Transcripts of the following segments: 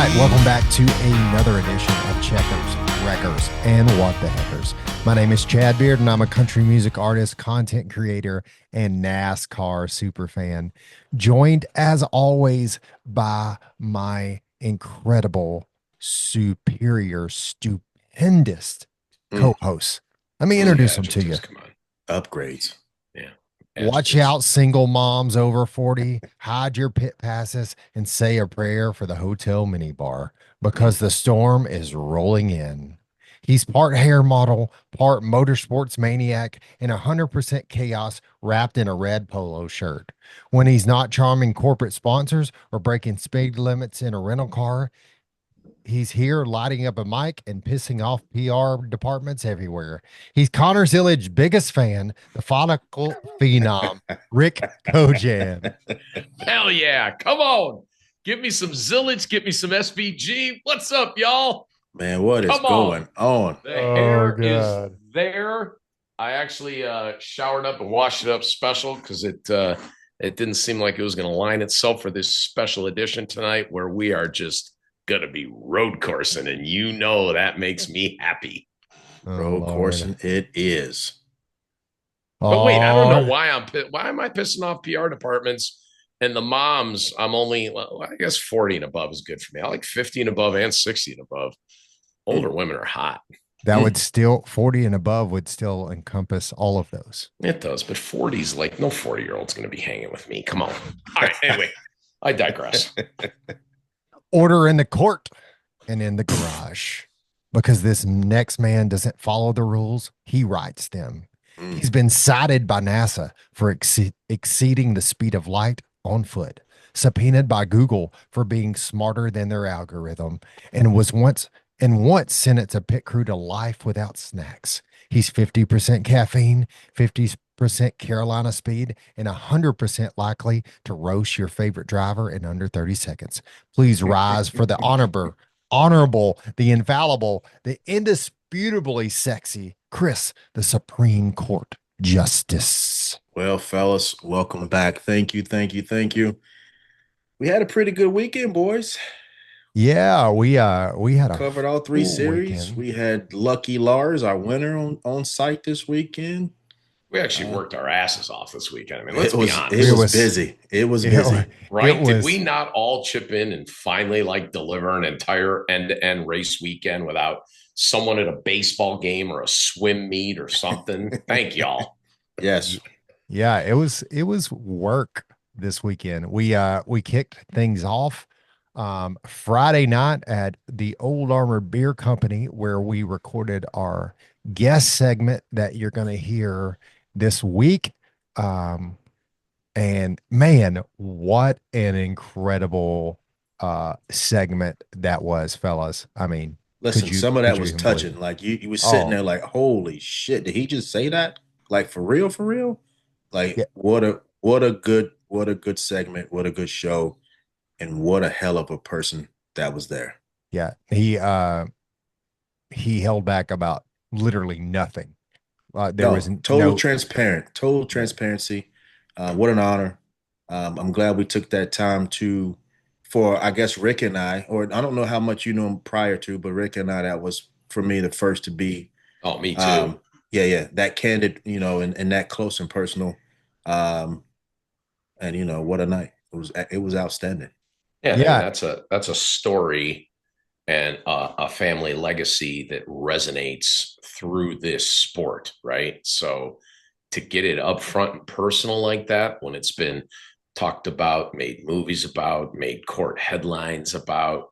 right, welcome back to another edition of Checkers, Wreckers, and What the Heckers. My name is Chad Beard, and I'm a country music artist, content creator, and NASCAR super fan. Joined, as always, by my incredible, superior, stupendous co-hosts. Let me introduce them to you. Come on. Upgrades. Yeah. Watch Adjectives. out, single moms over 40. Hide your pit passes and say a prayer for the hotel minibar because the storm is rolling in. He's part hair model, part motorsports maniac, and 100% chaos wrapped in a red polo shirt. When he's not charming corporate sponsors or breaking speed limits in a rental car, he's here lighting up a mic and pissing off PR departments everywhere. He's Connor Zillage's biggest fan, the follicle phenom, Rick Kojan. Hell yeah. Come on. Give me some Zillage. Give me some SVG. What's up, y'all? Man, what is going on? The hair God. is there. I actually showered up and washed it up special because it didn't seem like it was going to line itself for this special edition tonight where we are just going to be road coursing, and you know that makes me happy. Road coursing it is. But wait, I don't know why am I pissing off PR departments and the moms? I'm only, well, I guess 40 and above is good for me. I like 50 and above and 60 and above. Older women are hot. That would still, 40 and above would still encompass all of those. It does, but 40's like, no 40-year-old's going to be hanging with me. Come on. All right, anyway, I digress. Order in the court and in the garage, because this next man doesn't follow the rules, he writes them. He's been cited by NASA for exceeding the speed of light on foot, subpoenaed by Google for being smarter than their algorithm, and was once sentenced a pit crew to life without snacks. He's 50% caffeine, 50% Carolina speed, and 100% likely to roast your favorite driver in under 30 seconds. Please rise for the honorable, the infallible, the indisputably sexy Chris, the Supreme Court Justice. Well, fellas, welcome back. Thank you. We had a pretty good weekend, boys. Yeah, we had Covered all three series. Weekend. We had Lucky Lars, our winner, on site this weekend. We actually worked our asses off this weekend. I mean, let's be honest. It was busy. It was busy. Right? Did we not all chip in and finally deliver an entire end-to-end race weekend without someone at a baseball game or a swim meet or something? Thank y'all. Yes. Yeah, it was work this weekend. We kicked things off Friday night at the Old Armor Beer Company, where we recorded our guest segment that you're going to hear this week. And man, what an incredible segment that was, fellas. I mean, listen, some of that was touching. Like you was sitting there like, holy shit, did he just say that? Like for real? Like yeah. What a good segment, what a good show, and what a hell of a person that was there. Yeah, he held back about literally nothing. There was total transparency. What an honor. I'm glad we took that time for I guess Rick and I, or I don't know how much you know him prior to, but Rick and I, that was for me the first to be. Oh, me too. Yeah, that candid, and that close and personal. And what a night. It was outstanding. Yeah, that's a story and a family legacy that resonates through this sport, right? So to get it up front and personal like that, when it's been talked about, made movies about, made court headlines about,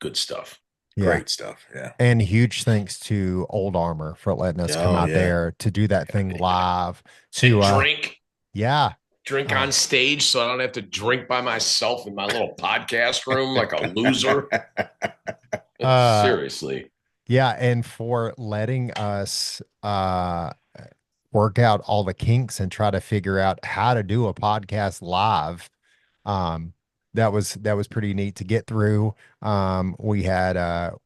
good stuff. Yeah. Great stuff. Yeah. And huge thanks to Old Armor for letting us come out there to do that thing live. To drink. Yeah. Drink on stage so I don't have to drink by myself in my little podcast room like a loser. Seriously. Yeah, and for letting us work out all the kinks and try to figure out how to do a podcast live. That was pretty neat to get through. We had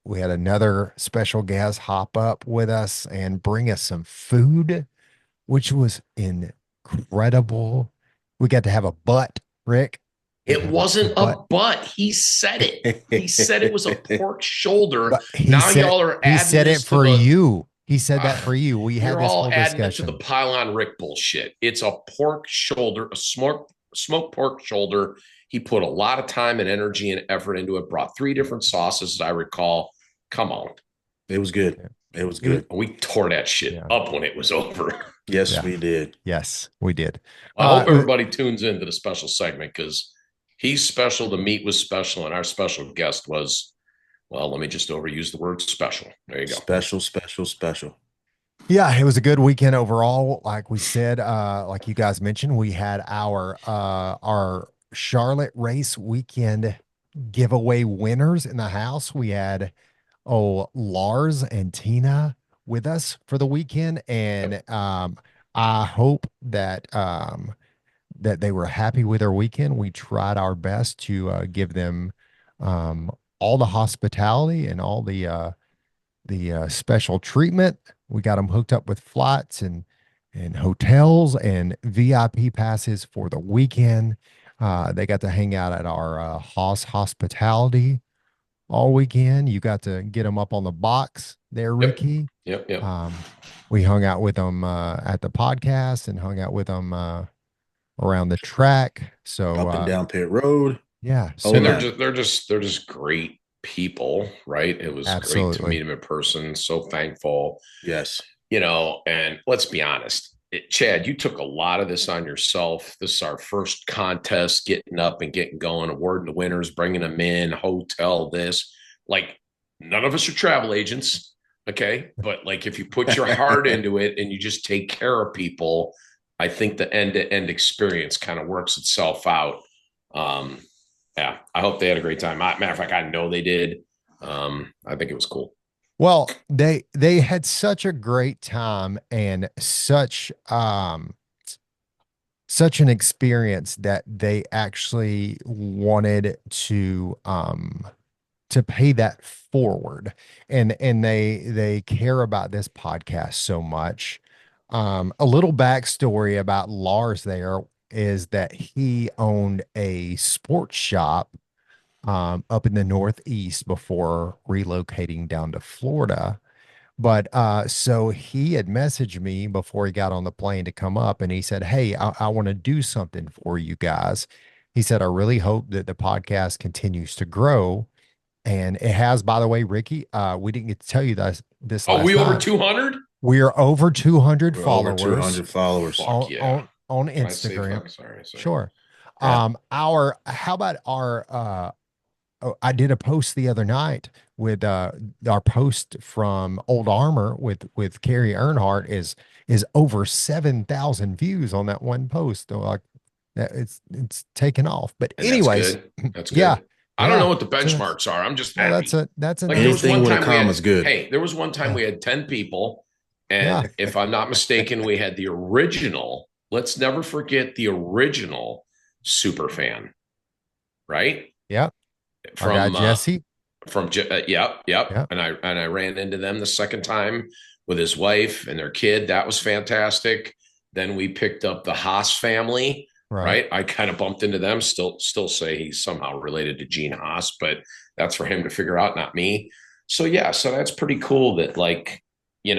another special guest hop up with us and bring us some food, which was incredible. We got to have a butt, Rick. It wasn't a butt. He said it. He said it was a pork shoulder. But Now y'all are he adding said it this to for the. you. He said that for you. We had You're this all whole adding it to the discussion. pylon Rick bullshit. It's a pork shoulder, a smoked pork shoulder. He put a lot of time and energy and effort into it. Brought 3 different sauces, as I recall. Come on, it was good. It was good. We tore that shit up when it was over. Yes, we did. Yes, we did. I hope everybody tunes into the special segment because he's special. The meat was special, and our special guest was, well, let me just overuse the word special. There you go. Special, special, special. Yeah, it was a good weekend overall. Like we said, like you guys mentioned, we had our Charlotte race weekend giveaway winners in the house. We had Lars and Tina with us for the weekend, and I hope that that they were happy with their weekend. We tried our best to give them all the hospitality and all the special treatment. We got them hooked up with flights and hotels and VIP passes for the weekend. They got to hang out at our Haas Hospitality all weekend. You got to get them up on the box there, Ricky. Yep. We hung out with them at the podcast and hung out with them around the track. So up and down pit road. Yeah. So and they're just great people, right? It was great to meet them in person. So thankful. Yes. And let's be honest, Chad, you took a lot of this on yourself. This is our first contest, getting up and getting going, awarding the winners, bringing them in, hotel, this. Like, none of us are travel agents, okay? But, like, if you put your heart into it and you just take care of people, I think the end-to-end experience kind of works itself out. Yeah, I hope they had a great time. Matter of fact, I know they did. I think it was cool. Well, they had such a great time and such an experience that they actually wanted to pay that forward, and they care about this podcast so much. A little backstory about Lars there is that he owned a sports shop up in the Northeast before relocating down to Florida. But so he had messaged me before he got on the plane to come up, and he said, "Hey, I want to do something for you guys." He said, "I really hope that the podcast continues to grow." And it has, by the way, Ricky, we didn't get to tell you this last we over 200? We are over 200 followers. Over 200 followers on Instagram. Sorry. Sure. How about our I did a post the other night with our post from Old Armor with Carrie Earnhardt is over 7,000 views on that one post. So like it's taken off. But anyways, that's good. Yeah. I don't know what the benchmarks are. I'm just happy. That's like anything with a comma is good. Hey, there was one time we had 10 people, and if I'm not mistaken, we had the original. Let's never forget the original super fan, right? Yep. From Jesse. Yep. And I ran into them the second time with his wife and their kid. That was fantastic. Then we picked up the Haas family. Right. I kind of bumped into them. Still say he's somehow related to Gene Haas, but that's for him to figure out, not me. So yeah, so that's pretty cool that, like, I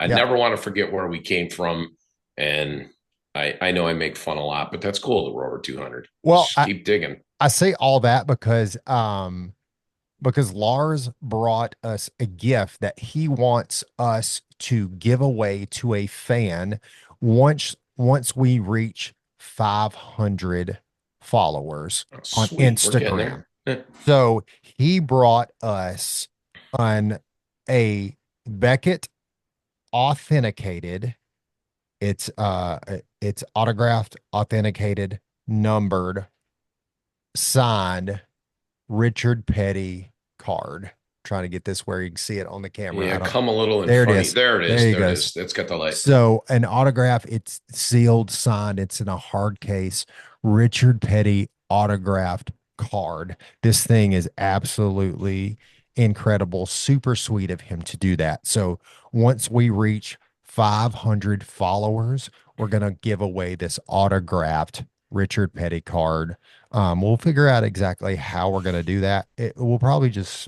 never want to forget where we came from. And I know I make fun a lot, but that's cool that we're over 200. Well, keep digging. I say all that because Lars brought us a gift that he wants us to give away to a fan once we reach 500 followers on Instagram. So he brought us a Beckett authenticated. It's autographed, authenticated, numbered, signed Richard Petty card. Trying to get this where you can see it on the camera. Yeah, come a little in there front. It is. There it is. There it is. It's got the light. So an autograph, it's sealed, signed, it's in a hard case. Richard Petty autographed card. This thing is absolutely incredible. Super sweet of him to do that. So once we reach 500 followers, we're going to give away this autographed Richard Petty card. We'll figure out exactly how we're going to do that. It will probably just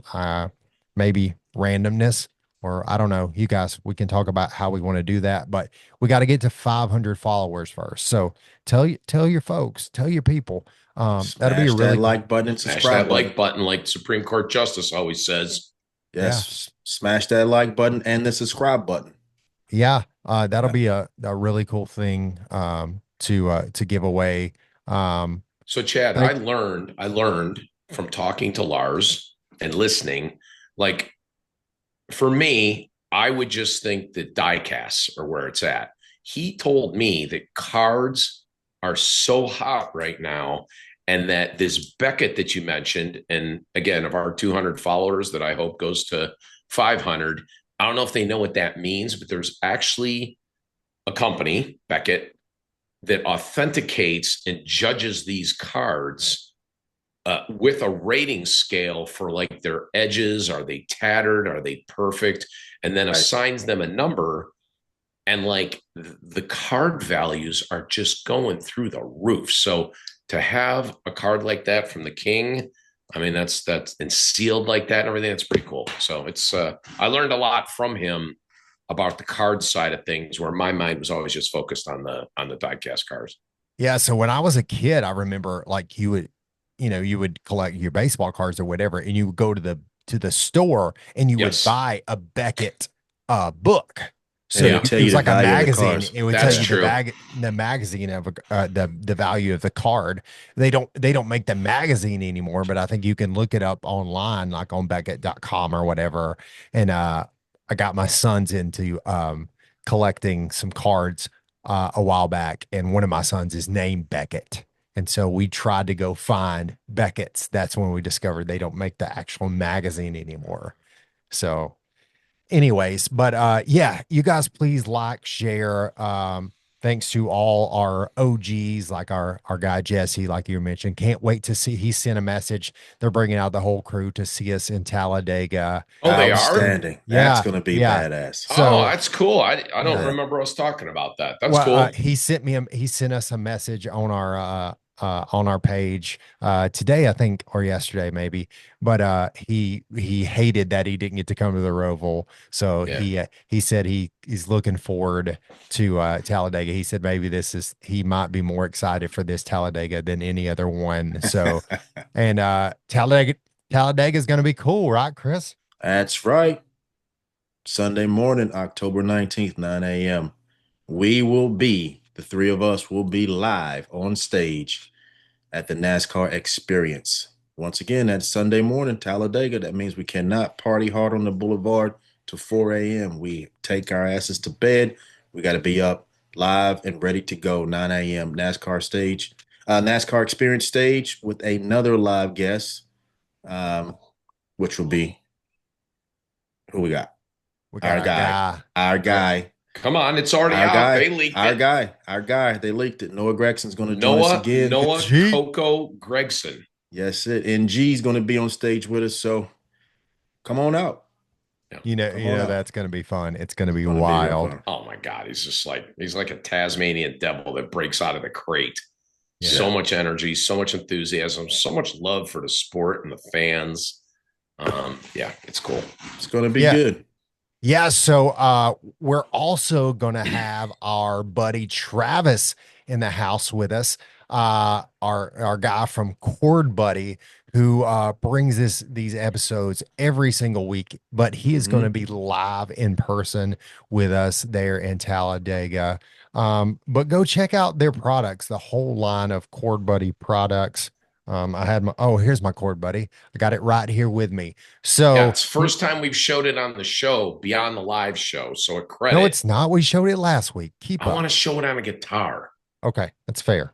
maybe randomness, or I don't know. You guys, we can talk about how we want to do that, but we got to get to 500 followers first. So tell your folks, tell your people. That'll be a Smash that really like cool. button and Smash subscribe that button. like button, like Supreme Court Justice always says. Yeah. Yes, smash that like button and the subscribe button. Yeah, that'll Yeah. be a really cool thing to give away. So Chad, Thank, I learned from talking to Lars and listening, like for me, I would just think that diecasts are where it's at. He told me that cards are so hot right now, and that this Beckett that you mentioned, and again, of our 200 followers that I hope goes to 500, I don't know if they know what that means, but there's actually a company, Beckett, that authenticates and judges these cards with a rating scale for like their edges. Are they tattered? Are they perfect? And then assigns them a number. And like the card values are just going through the roof. So to have a card like that from the king, I mean, that's and sealed like that and everything, that's pretty cool. So it's I learned a lot from him about the card side of things, where my mind was always just focused on the diecast cards. yeah, so when I was a kid, I remember like you would collect your baseball cards or whatever, and you would go to the store and you would Yes. buy a Beckett book. So And tell it you was the like a value of the magazine. cards. It would tell That's you true. the magazine of the value of the card. They don't make the magazine anymore, but I think you can look it up online, like on Beckett.com or whatever. And I got my sons into collecting some cards a while back, and one of my sons is named Beckett. And so we tried to go find Beckett's. That's when we discovered they don't make the actual magazine anymore. So anyways, but yeah, you guys please like, share. Thanks to all our OGs, like our guy Jesse, like you mentioned. Can't wait to see. He sent a message. They're bringing out the whole crew to see us in Talladega. Oh, they are? Outstanding. That's Yeah, going to be yeah. badass. Oh, So that's cool. I don't yeah, remember us talking about that. That's well, cool. he sent us a message on our page today, I think, or yesterday maybe. But he hated that he didn't get to come to the Roval, so Yeah. he said he's looking forward to Talladega. He said maybe he might be more excited for this Talladega than any other one. So, and Talladega is going to be cool, right, Chris? That's right. Sunday morning, October 19th, 9 a.m. The three of us will be live on stage at the NASCAR Experience. Once again, that's Sunday morning, Talladega. That means we cannot party hard on the boulevard to 4 a.m. We take our asses to bed. We got to be up live and ready to go 9 a.m. NASCAR Experience stage with another live guest, which will be who we got? We got our guy. Our guy. Come on, it's already Our out. guy. They leaked Our it. guy. Our guy. They leaked it. Noah Gregson's going to join us again. Noah Gee. Coco Gregson. Yes, it. And G's going to be on stage with us. So come on out. You know out. that's going to be fun. It's going to be Gonna be real wild. fun. Oh my God, he's like a Tasmanian devil that breaks out of the crate. Yeah. So much energy, so much enthusiasm, so much love for the sport and the fans. Yeah, it's cool. It's going to be good. Yeah, so we're also going to have our buddy Travis in the house with us. Our guy from Chord Buddy, who brings these episodes every single week, but he is going to be live in person with us there in Talladega. But go check out their products, the whole line of Chord Buddy products. Here's my Chord Buddy. I got it right here with me. So yeah, it's first time we've showed it on the show beyond the live show. So a credit. No, it's not. We showed it last week. I want to show it on a guitar. Okay, that's fair.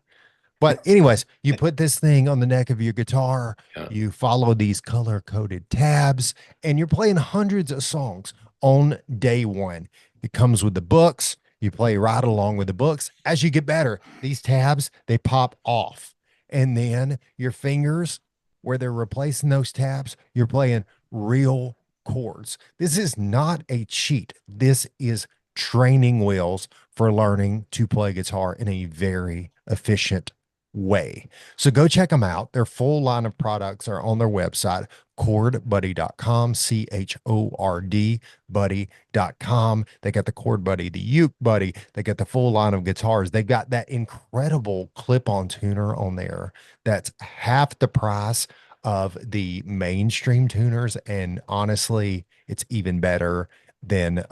But anyways, you put this thing on the neck of your guitar, you follow these color-coded tabs, and you're playing hundreds of songs on day one. It comes with the books. You play right along with the books. As you get better, these tabs, they pop off. And then your fingers, where they're replacing those tabs, you're playing real chords. This is not a cheat. This is training wheels for learning to play guitar in a very efficient way. So go check them out. Their full line of products are on their website, chordbuddy.com, CHORD buddy.com. They got the Chord Buddy, the Uke Buddy. They got the full line of guitars. They got that incredible clip-on tuner on there that's half the price of the mainstream tuners. And honestly, it's even better than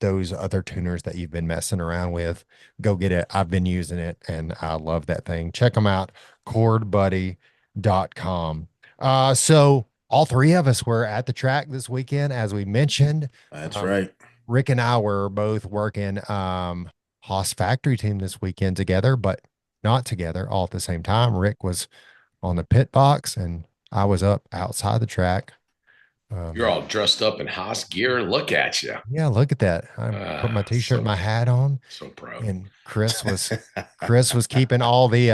those other tuners that you've been messing around with. Go get it. I've been using it and I love that thing. Check them out, chordbuddy.com. So all three of us were at the track this weekend, as we mentioned. That's right. Rick and I were both working Haas Factory Team this weekend together, but not together all at the same time. Rick was on the pit box and I was up outside the track. You're all dressed up in Haas gear. Look at you. Yeah, look at that. I put my t-shirt, so, my hat on. So proud. And Chris was keeping all the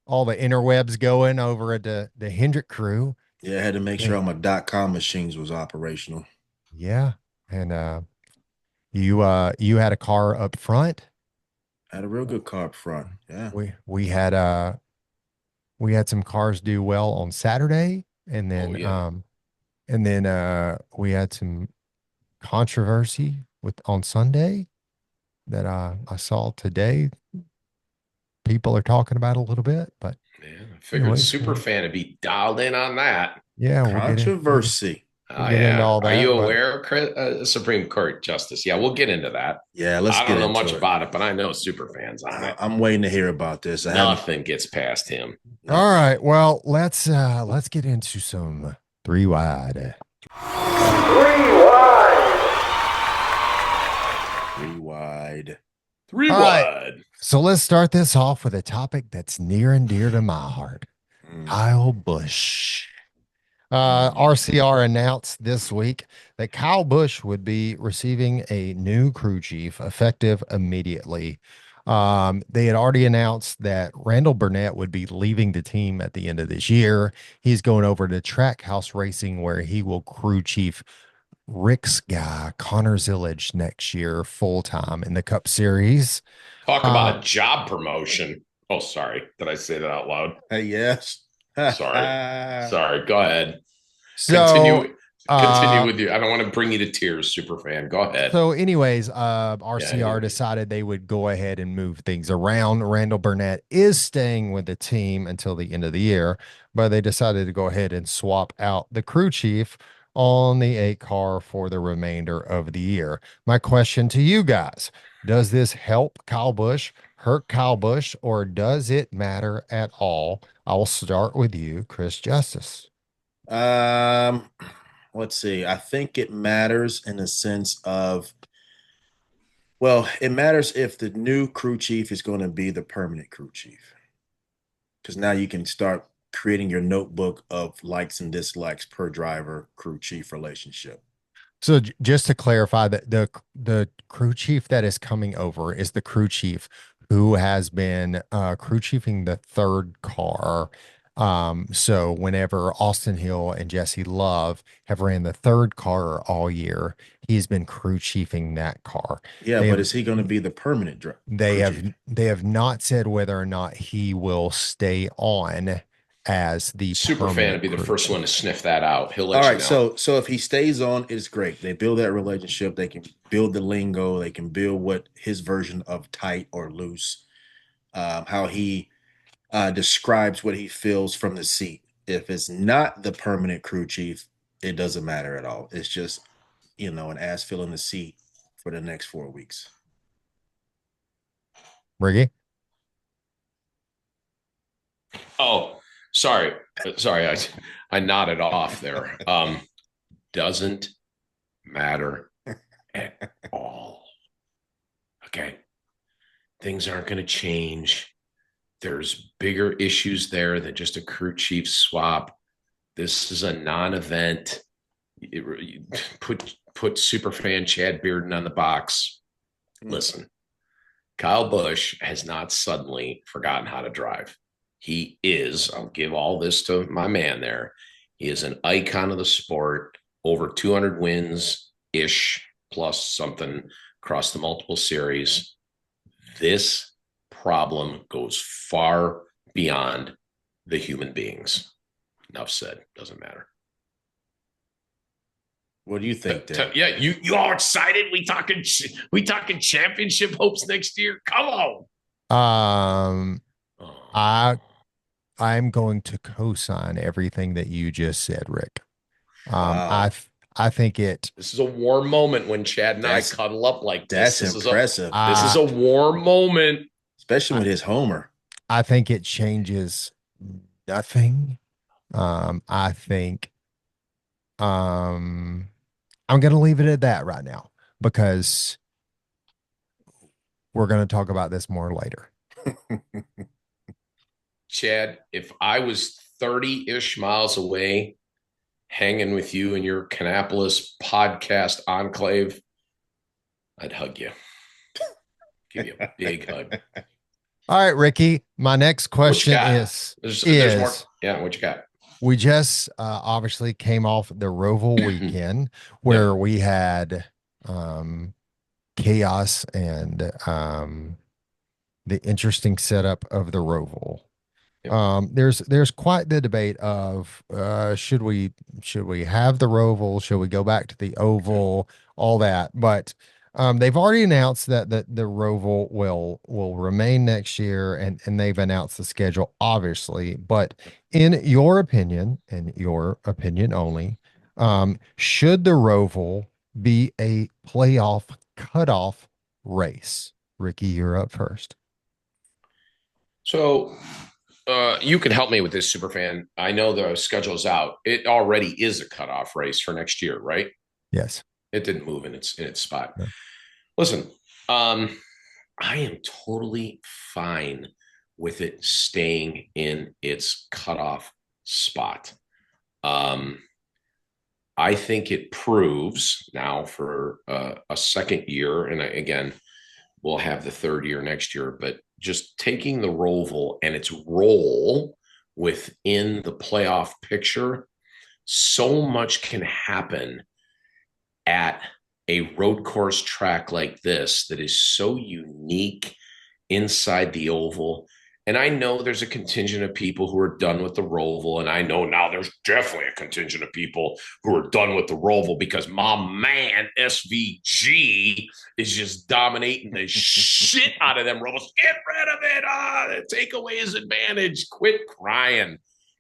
interwebs going over at the Hendrick crew. Yeah, I had to make sure all my .com machines was operational. Yeah. And you had a car up front. I had a real good car up front. Yeah. We had some cars do well on Saturday, and then we had some controversy on Sunday that I saw today. People are talking about a little bit, but yeah, I figured Superfan would be dialed in on that. Yeah, controversy. We'll get into all that. Are you aware, Supreme Court Justice? Yeah, we'll get into that. Yeah, I don't know much about it, but I know Superfan's on it. I'm waiting to hear about this. Nothing gets past him. All right, well, let's get into some three wide. Three wide. Right. So let's start this off with a topic that's near and dear to my heart. Kyle Busch. RCR announced this week that Kyle Busch would be receiving a new crew chief effective immediately. They had already announced that Randall Burnett would be leaving the team at the end of this year. He's going over to Trackhouse Racing, where he will crew chief Rick's guy, Connor Zillage, next year full-time in the Cup Series. Talk about a job promotion. Oh, sorry. Did I say that out loud? Yes. Sorry. Go ahead. So, continue with you. I don't want to bring you to tears, Superfan. Go ahead. So anyways, RCR decided they would go ahead and move things around. Randall Burnett is staying with the team until the end of the year, but they decided to go ahead and swap out the crew chief on the 8 car for the remainder of the year. My question to you guys, does this help Kyle Busch, hurt Kyle Busch, or does it matter at all? I will start with you, Chris Justice. Let's see. I think it matters in the sense of, well, it matters if the new crew chief is going to be the permanent crew chief, because now you can start creating your notebook of likes and dislikes per driver crew chief relationship. So just to clarify, that the crew chief that is coming over is the crew chief who has been crew chiefing the 3rd car. So whenever Austin Hill and Jesse Love have ran the 3rd car all year, he's been crew chiefing that car. Yeah, but is he going to be the permanent driver? They have not said whether or not he will stay on as the Superfan would be the first one to sniff that out. He'll let all you right, know. So if he stays on, it's great. They build that relationship. They can build the lingo. They can build what his version of tight or loose, how he describes what he feels from the seat. If it's not the permanent crew chief, it doesn't matter at all. It's just, an ass filling the seat for the next 4 weeks. Riggy? Oh, sorry. I nodded off there. Doesn't matter at all. Okay. Things aren't going to change. There's bigger issues there than just a crew chief swap. This is a non-event. Put Superfan Chad Bearden on the box. Listen, Kyle Busch has not suddenly forgotten how to drive. He is, I'll give all this to my man there. He is an icon of the sport, over 200 wins-ish, plus something across the multiple series. This problem goes far beyond the human beings. Enough said. Doesn't matter. What do you think, Dan? Yeah, you all excited? We talking championship hopes next year? Come on. Oh. I'm going to co-sign everything that you just said, Rick. Wow. I think it. This is a warm moment when Chad and I cuddle up like this. That's impressive. This is a warm moment. Especially with his homer. I think it changes nothing. I think I'm going to leave it at that right now because we're going to talk about this more later. Chad, if I was 30-ish miles away hanging with you in your Kannapolis podcast enclave, I'd hug you. Give you a big hug. All right, Ricky, my next question is there's more. Yeah, what you got? We just obviously came off the Roval weekend where we had chaos and the interesting setup of the Roval. There's quite the debate of should we have the Roval, should we go back to the oval, all that, but they've already announced that the Roval will remain next year, and they've announced the schedule, obviously. But in your opinion, and your opinion only, should the Roval be a playoff cutoff race? Ricky, you're up first. So you can help me with this, Superfan. I know the schedule's out. It already is a cutoff race for next year, right? Yes. It didn't move in its spot. No. Listen, I am totally fine with it staying in its cutoff spot. I think it proves now for a second year, and again, we'll have the third year next year, but just taking the Roval and its role within the playoff picture, so much can happen at a road course track like this that is so unique inside the oval. And I know there's a contingent of people who are done with the Roval. And I know now there's definitely a contingent of people who are done with the Roval because my man, SVG, is just dominating the shit out of them Rovals. Get rid of it. Take away his advantage. Quit crying.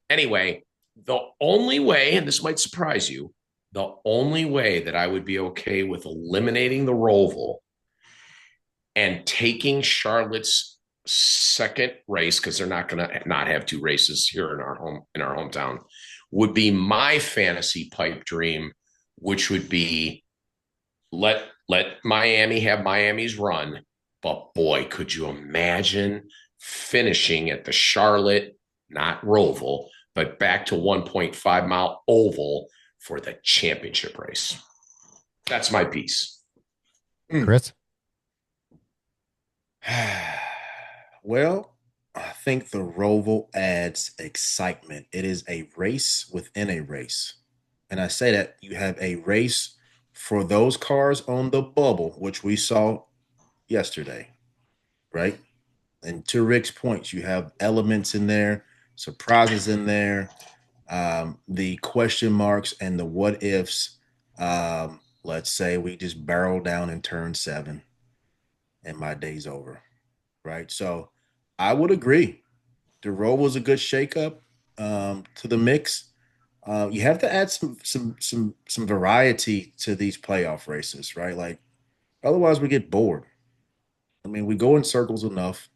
Anyway, the only way, and this might surprise you, the only way that I would be okay with eliminating the Roval and taking Charlotte's second race, because they're not going to not have two races here in our hometown, would be my fantasy pipe dream, which would be let Miami have Miami's run. But boy, could you imagine finishing at the Charlotte, not Roval, but back to 1.5 mile oval for the championship race. That's my piece. Chris? Well, I think the Roval adds excitement. It is a race within a race. And I say that you have a race for those cars on the bubble, which we saw yesterday, right? And to Rick's points, you have elements in there, surprises in there, the question marks and the what ifs. Let's say we just barrel down in turn 7 and my day's over, right? So I would agree. The roll was a good shakeup to the mix. You have to add some variety to these playoff races, right? Like otherwise we get bored. I mean, we go in circles enough.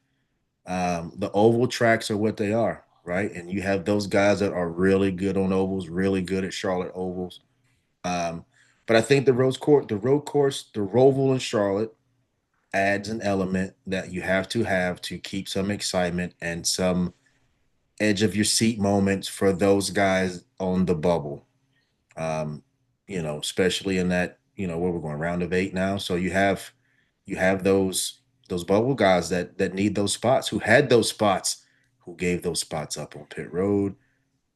The oval tracks are what they are, right? And you have those guys that are really good on ovals, really good at Charlotte ovals. But I think the road course, the Roval in Charlotte adds an element that you have to keep some excitement and some edge of your seat moments for those guys on the bubble. Especially in that, where we're going round of 8 now. So you have those bubble guys that need those spots, who had those spots, who gave those spots up on pit road,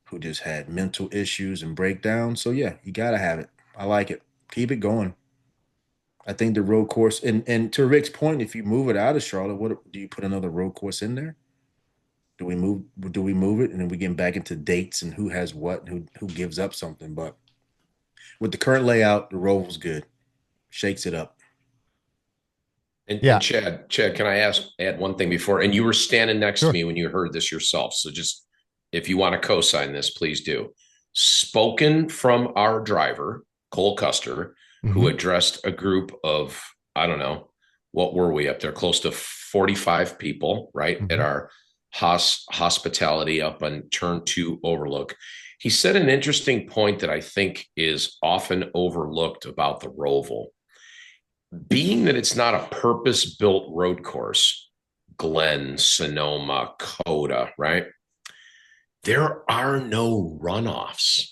who just had mental issues and breakdowns. So yeah, you gotta have it. I like it. Keep it going. I think the road course, and to Rick's point, if you move it out of Charlotte, what do you put another road course in there? Do we move it and then we get back into dates and who has what and who gives up something? But with the current layout, the Roval's good. Shakes it up. And Yeah, Chad, can I add one thing before? And you were standing next to sure. me when you heard this yourself. So just if you want to co-sign this, please do. Spoken from our driver, Cole Custer, who Hmm. addressed a group of, I don't know, what were we up there? Close to 45 people, right? At Hmm. our hospitality up on Turn 2 Overlook. He said an interesting point that I think is often overlooked about the Roval, being that it's not a purpose built road course, Glen, Sonoma, Coda, right? There are no runoffs.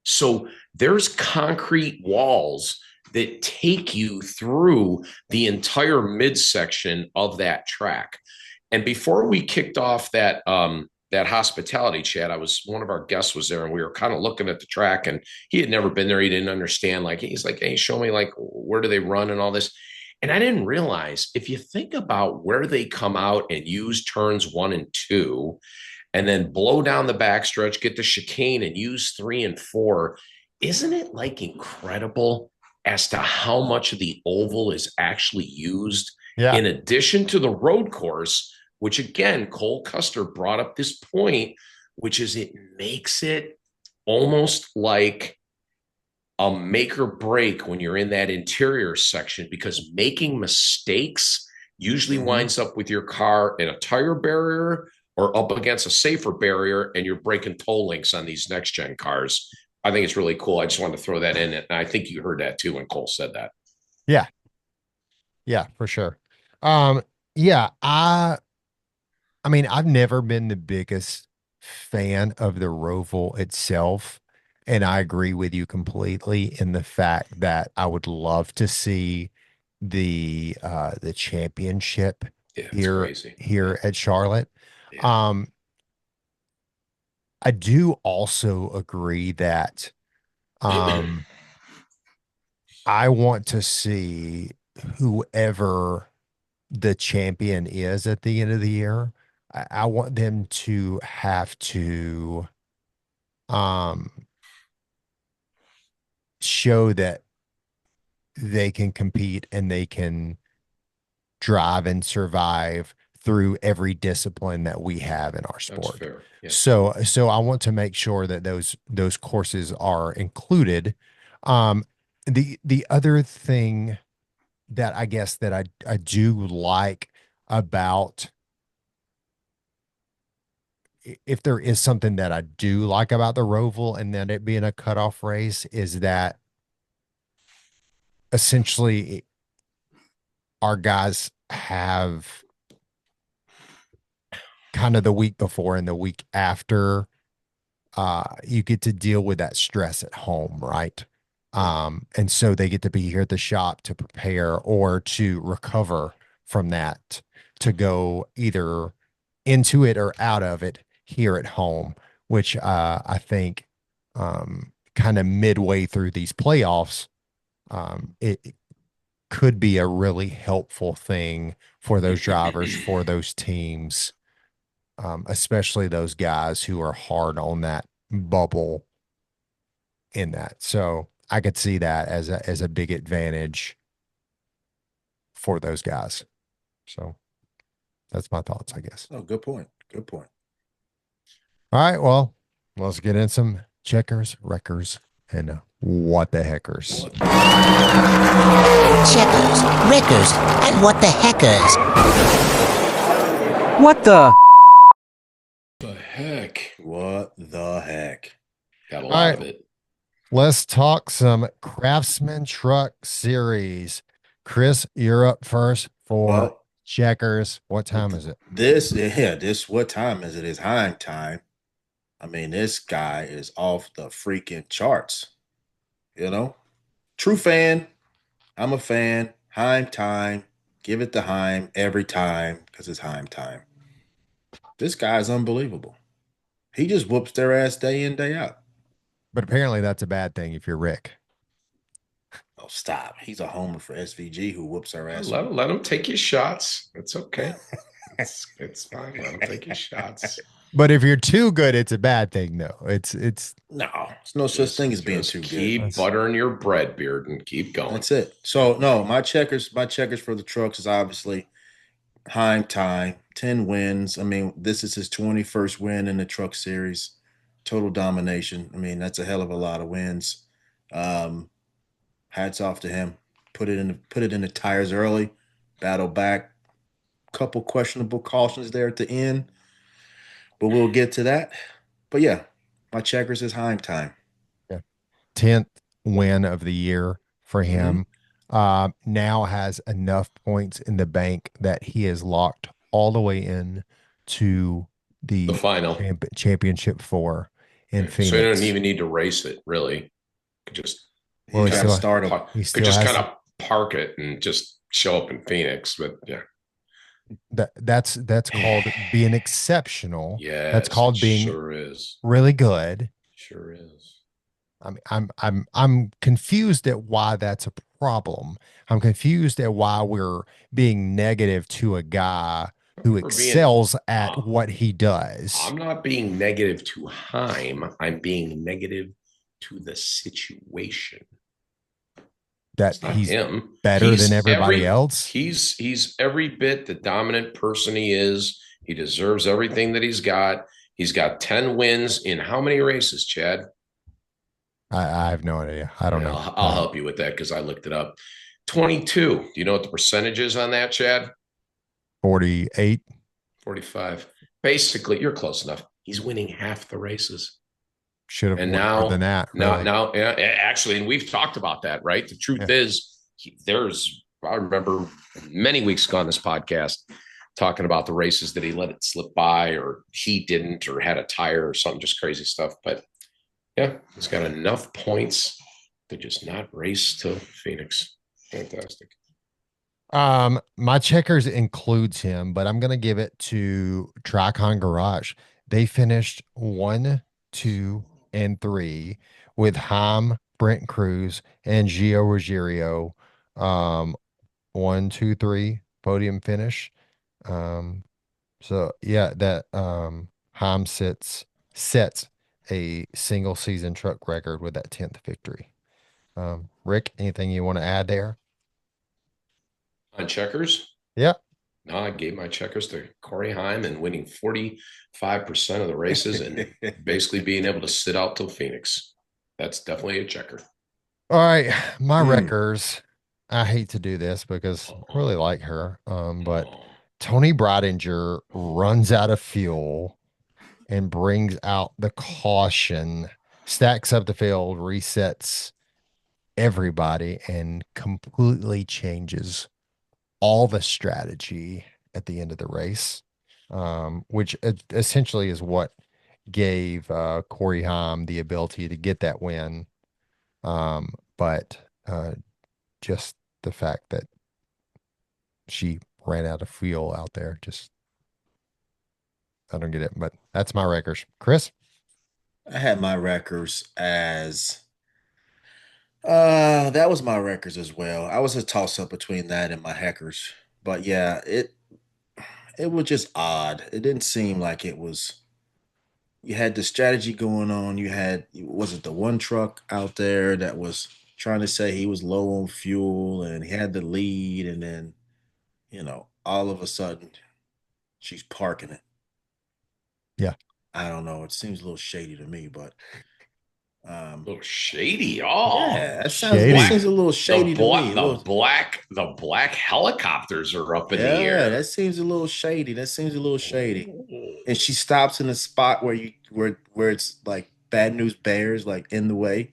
So there's concrete walls that take you through the entire midsection of that track. And before we kicked off that hospitality chat, I was one of our guests was there, and we were kind of looking at the track, and he had never been there. He didn't understand. Like he's like, "Hey, show me like where do they run and all this." And I didn't realize if you think about where they come out and use turns 1 and 2, and then blow down the backstretch, get the chicane, and use 3 and 4. Isn't it like incredible as to how much of the oval is actually used Yeah. in addition to the road course? Which again, Cole Custer brought up this point, which is it makes it almost like a make or break when you're in that interior section, because making mistakes usually Mm-hmm. winds up with your car in a tire barrier or up against a safer barrier, and you're breaking toll links on these next gen cars. I think it's really cool. I just wanted to throw that in, and I think you heard that too when Cole said that. Yeah. Yeah, for sure. Um, yeah, I mean, I've never been the biggest fan of the Roval itself, and I agree with you completely in the fact that I would love to see the championship Yeah, it's here crazy. Yeah, here at Charlotte. yeah. Um, I do also agree that um I want to see whoever the champion is at the end of the year. I want them to have to um show that they can compete and they can drive and survive through every discipline that we have in our That's sport. fair. Yeah. So I want to make sure that those courses are included. Um, the other thing that I guess that I do like about, if there is something that I do like about the Roval and that it being a cutoff race, is that essentially our guys have kind of the week before and the week after, you get to deal with that stress at home, right? Yeah. And so they get to be here at the shop to prepare or to recover from that, to go either into it or out of it here at home, which I think kind of midway through these playoffs, it could be a really helpful thing for those drivers, for those teams, especially those guys who are hard on that bubble in that. So I could see that as a big advantage for those guys. So that's my thoughts, I guess. Oh, good point. Good point. All right, well, let's get in some checkers, wreckers, and what the heckers. Checkers, wreckers, and what the heckers. What the? The heck? What the heck? Got a All lot right, of it. let's talk some Craftsman Truck Series. Chris, you're up first for Well, checkers. What time is it? this what time is it? It's Heim time. I mean, this guy is off the freaking charts. You know, true fan. I'm a fan. Heim time. Give it to Heim every time because it's Heim time. This guy's unbelievable. He just whoops their ass day in, day out. But apparently that's a bad thing if you're Rick. Oh, stop. He's a homer for SVG who whoops our ass. Let him take his shots. It's okay. It's fine. Let him take his shots. But if you're too good, it's a bad thing, though. It's no, it's no such thing as being too good. Keep buttering your bread, Beard, and keep going. That's it. So no, my checkers for the Trucks is obviously Heim time, 10 wins. I mean, this is his 21st win in the Truck Series. Total domination. I mean, that's a hell of a lot of wins. Hats off to him. Put it in the tires early, battle back. Couple questionable cautions there at the end, but we'll get to that. But yeah, my checkers is Heim time. Yeah. 10th win of the year for him. Now has enough points in the bank that he is locked all the way in to the final championship 4 in Phoenix. So you don't even need to race it, really. Just well, kind of park it and just show up in Phoenix. But yeah. That's called being exceptional. Yeah, that's called being really good. Sure is. I'm confused at why that's a problem. I'm confused at why we're being negative to a guy who excels at what he does. I'm not being negative to Heim. I'm being negative to the situation. That he's better than everybody else. He's every bit the dominant person he is. He deserves everything that he's got. He's got 10 wins in how many races, Chad? I have no idea. I don't know. I'll help you with that because I looked it up. 22. Do you know what the percentage is on that, Chad? 48. 45. Basically, you're close enough. He's winning half the races. Should have more than that. Really. Now, actually, and we've talked about that, right? The truth is, I remember many weeks ago on this podcast talking about the races that he let it slip by, or he didn't, or had a tire or something, just crazy stuff. But yeah, he's got enough points to just not race to Phoenix. Fantastic. My checkers includes him, but I'm going to give it to Tricon Garage. They finished 1, 2, and 3 with Heim, Brent Cruz, and Gio Ruggiero. 1, 2, 3 podium finish. So yeah, that Heim sets a single season truck record with that 10th victory. Rick, anything you want to add there? On checkers? Yeah. No, I gave my checkers to Corey Heim and winning 45% of the races and basically being able to sit out till Phoenix. That's definitely a checker. All right. My wreckers. I hate to do this because I really like her. But Tony Bridinger runs out of fuel and brings out the caution, stacks up the field, resets everybody, and completely changes all the strategy at the end of the race, which essentially is what gave Corey Heim the ability to get that win. But just the fact that she ran out of fuel out there, just I don't get it. But that's my wreckers. Chris? I had my wreckers as that was my wreckers as well. I was a toss up between that and my heckers. But yeah, it was just odd. It didn't seem like it was you had the strategy going on. Was it the one truck out there that was trying to say he was low on fuel and he had the lead, and then, all of a sudden she's parking it. Yeah. I don't know. It seems a little shady to me, but a little shady. Oh, yeah, that seems a little shady to me. The black helicopters are up in the air. Yeah, that seems a little shady. And she stops in a spot where it's like Bad News Bears, like in the way.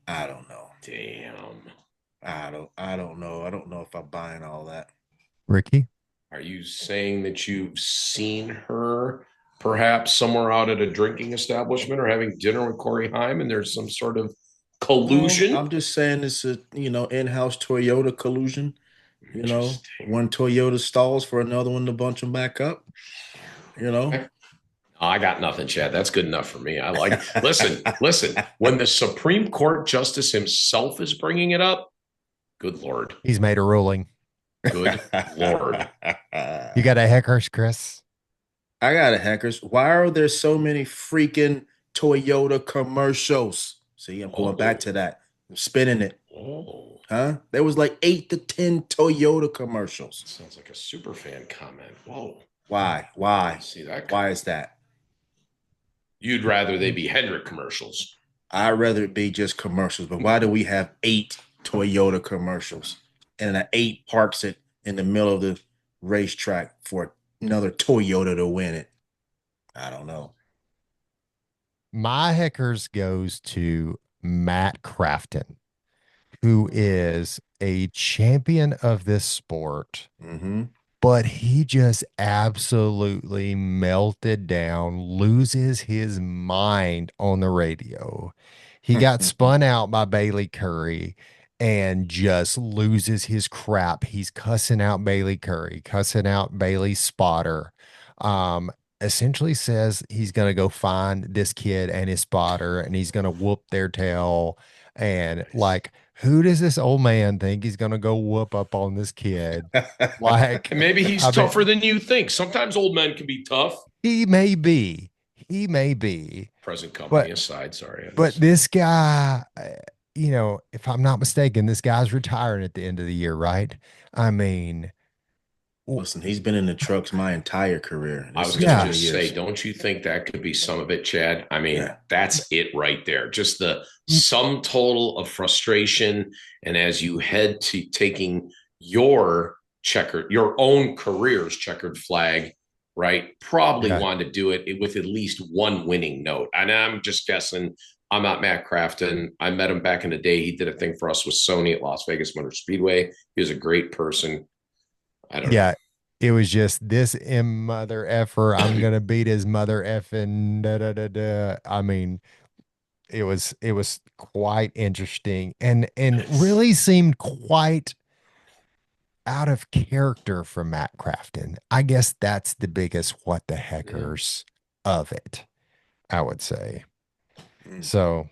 I don't know. Damn. I don't know. I don't know if I'm buying all that. Ricky? Are you saying that you've seen her perhaps somewhere out at a drinking establishment or having dinner with Corey Heim and there's some sort of collusion? No, I'm just saying it's a, in-house Toyota collusion. One Toyota stalls for another one to bunch them back up. I got nothing, Chad. That's good enough for me. I like listen. When the Supreme Court justice himself is bringing it up, Good Lord. He's made a ruling. Good Lord. You got a heckers, Chris? I got a heckers. Why are there so many freaking Toyota commercials? See, I'm going back to that. I'm spinning it. Oh. Huh? There was like 8 to 10 Toyota commercials. Sounds like a super fan comment. Whoa. Why? Why? See that? Why is that? You'd rather they be Hendrick commercials. I'd rather it be just commercials, but why do we have 8 Toyota commercials? And an 8 parks it in the middle of the racetrack for another Toyota to win it. I don't know. My heckers goes to Matt Crafton, who is a champion of this sport, but he just absolutely melted down, loses his mind on the radio. He got spun out by Bailey Curry and just loses his crap. He's cussing out Bailey Curry, cussing out Bailey Spotter. Essentially says he's going to go find this kid and his spotter and he's going to whoop their tail. And like, who does this old man think he's going to go whoop up on this kid? Like, and maybe he's tougher than you think. Sometimes old men can be tough. He may be. He may be. Present company aside, sorry. But this guy, you know, if I'm not mistaken, this guy's retiring at the end of the year, right? I mean, listen, he's been in the trucks my entire career. I was going to just say, don't you think that could be some of it, Chad? I mean, that's it right there. Just the sum total of frustration. And as you head to taking your own career's checkered flag, right? Probably wanted to do it with at least one winning note. And I'm just guessing. I'm not Matt Crafton. I met him back in the day. He did a thing for us with Sony at Las Vegas Motor Speedway. He was a great person. I don't know. It was just this mother effer. I'm gonna beat his mother effing da da da da. I mean, it was quite interesting and really seemed quite out of character from Matt Crafton. I guess that's the biggest what the heckers of it, I would say. So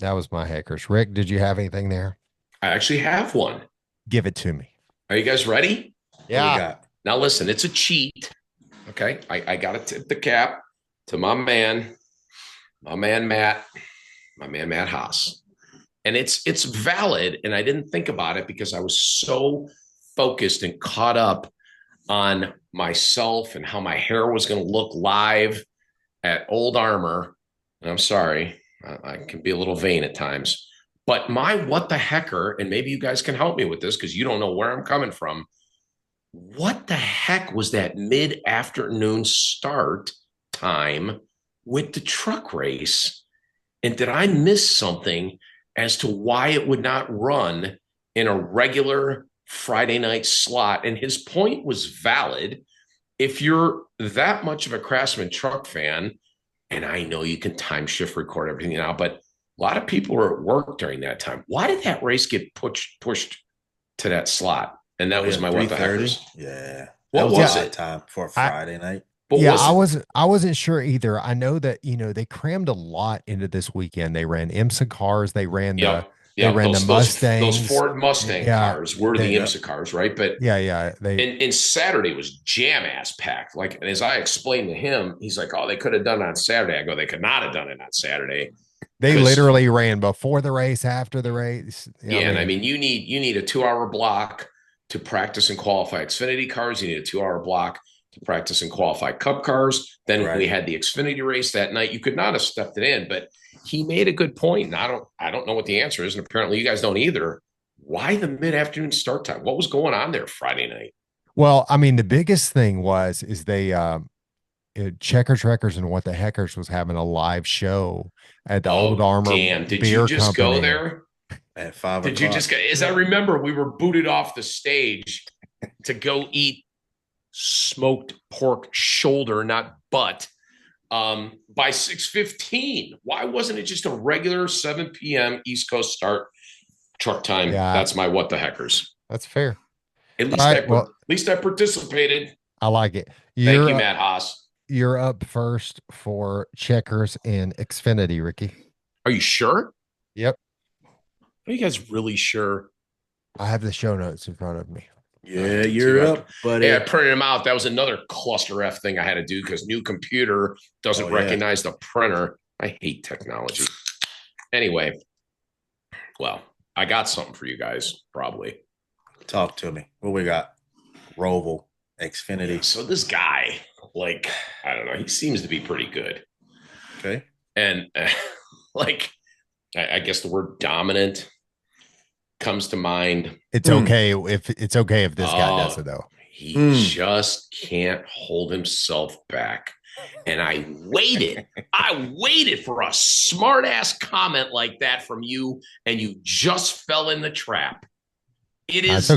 that was my heckers. Rick, did you have anything there? I actually have one. Give it to me. Are you guys ready? Yeah. Now listen, it's a cheat. Okay. I got to tip the cap to my man Matt Haas. And it's valid. And I didn't think about it because I was so focused and caught up on myself and how my hair was going to look live at Old Armor. And I'm sorry, I can be a little vain at times. But my what the hecker, and maybe you guys can help me with this because you don't know where I'm coming from. What the heck was that mid-afternoon start time with the truck race? And did I miss something as to why it would not run in a regular Friday night slot? And his point was valid. If you're that much of a Craftsman truck fan, and I know you can time shift record everything now, but a lot of people are at work during that time. Why did that race get pushed to that slot? And that was my what the heckers. Yeah. What was it? Time for a Friday night. But I wasn't sure either. I know that, you know, they crammed a lot into this weekend. They ran IMSA cars. They ran the Mustangs. Those Ford Mustang cars were the IMSA cars, right? But and Saturday was jam ass packed. Like, and as I explained to him, he's like, "Oh, they could have done it on Saturday." I go, "They could not have done it on Saturday." They literally ran before the race, after the race. And I mean, you need a 2-hour block to practice and qualify Xfinity cars. You need a 2-hour block to practice and qualify Cup cars. Then we had the Xfinity race that night. You could not have stepped it in, but he made a good point. And I don't know what the answer is. And apparently you guys don't either. Why the mid-afternoon start time? What was going on there Friday night? Well, I mean, the biggest thing is they, Checkers Wreckers and What the Heckers was having a live show at the Old Armor. Damn, did you just go there? At 5 o'clock. Did you just go? As I remember, we were booted off the stage to go eat smoked pork shoulder, not butt, by 6:15. Why wasn't it just a regular 7 p.m. East Coast start truck time? Yeah. That's my what the heckers. That's fair. At least I participated. I like it. Thank you, Matt Haas. You're up first for Checkers and Xfinity, Ricky. Are you sure? Yep. Are you guys really sure? I have the show notes in front of me. Yeah, you're up, buddy. Yeah, I printed them out. That was another cluster F thing I had to do because new computer doesn't recognize the printer. I hate technology. Anyway, well, I got something for you guys, probably. Talk to me. What we got? Roval, Xfinity. Yeah, so this guy, like, I don't know, he seems to be pretty good. Okay. And like, I guess the word dominant comes to mind. It's okay if this guy does it, though. He just can't hold himself back. And I waited for a smart ass comment like that from you, and you just fell in the trap. It is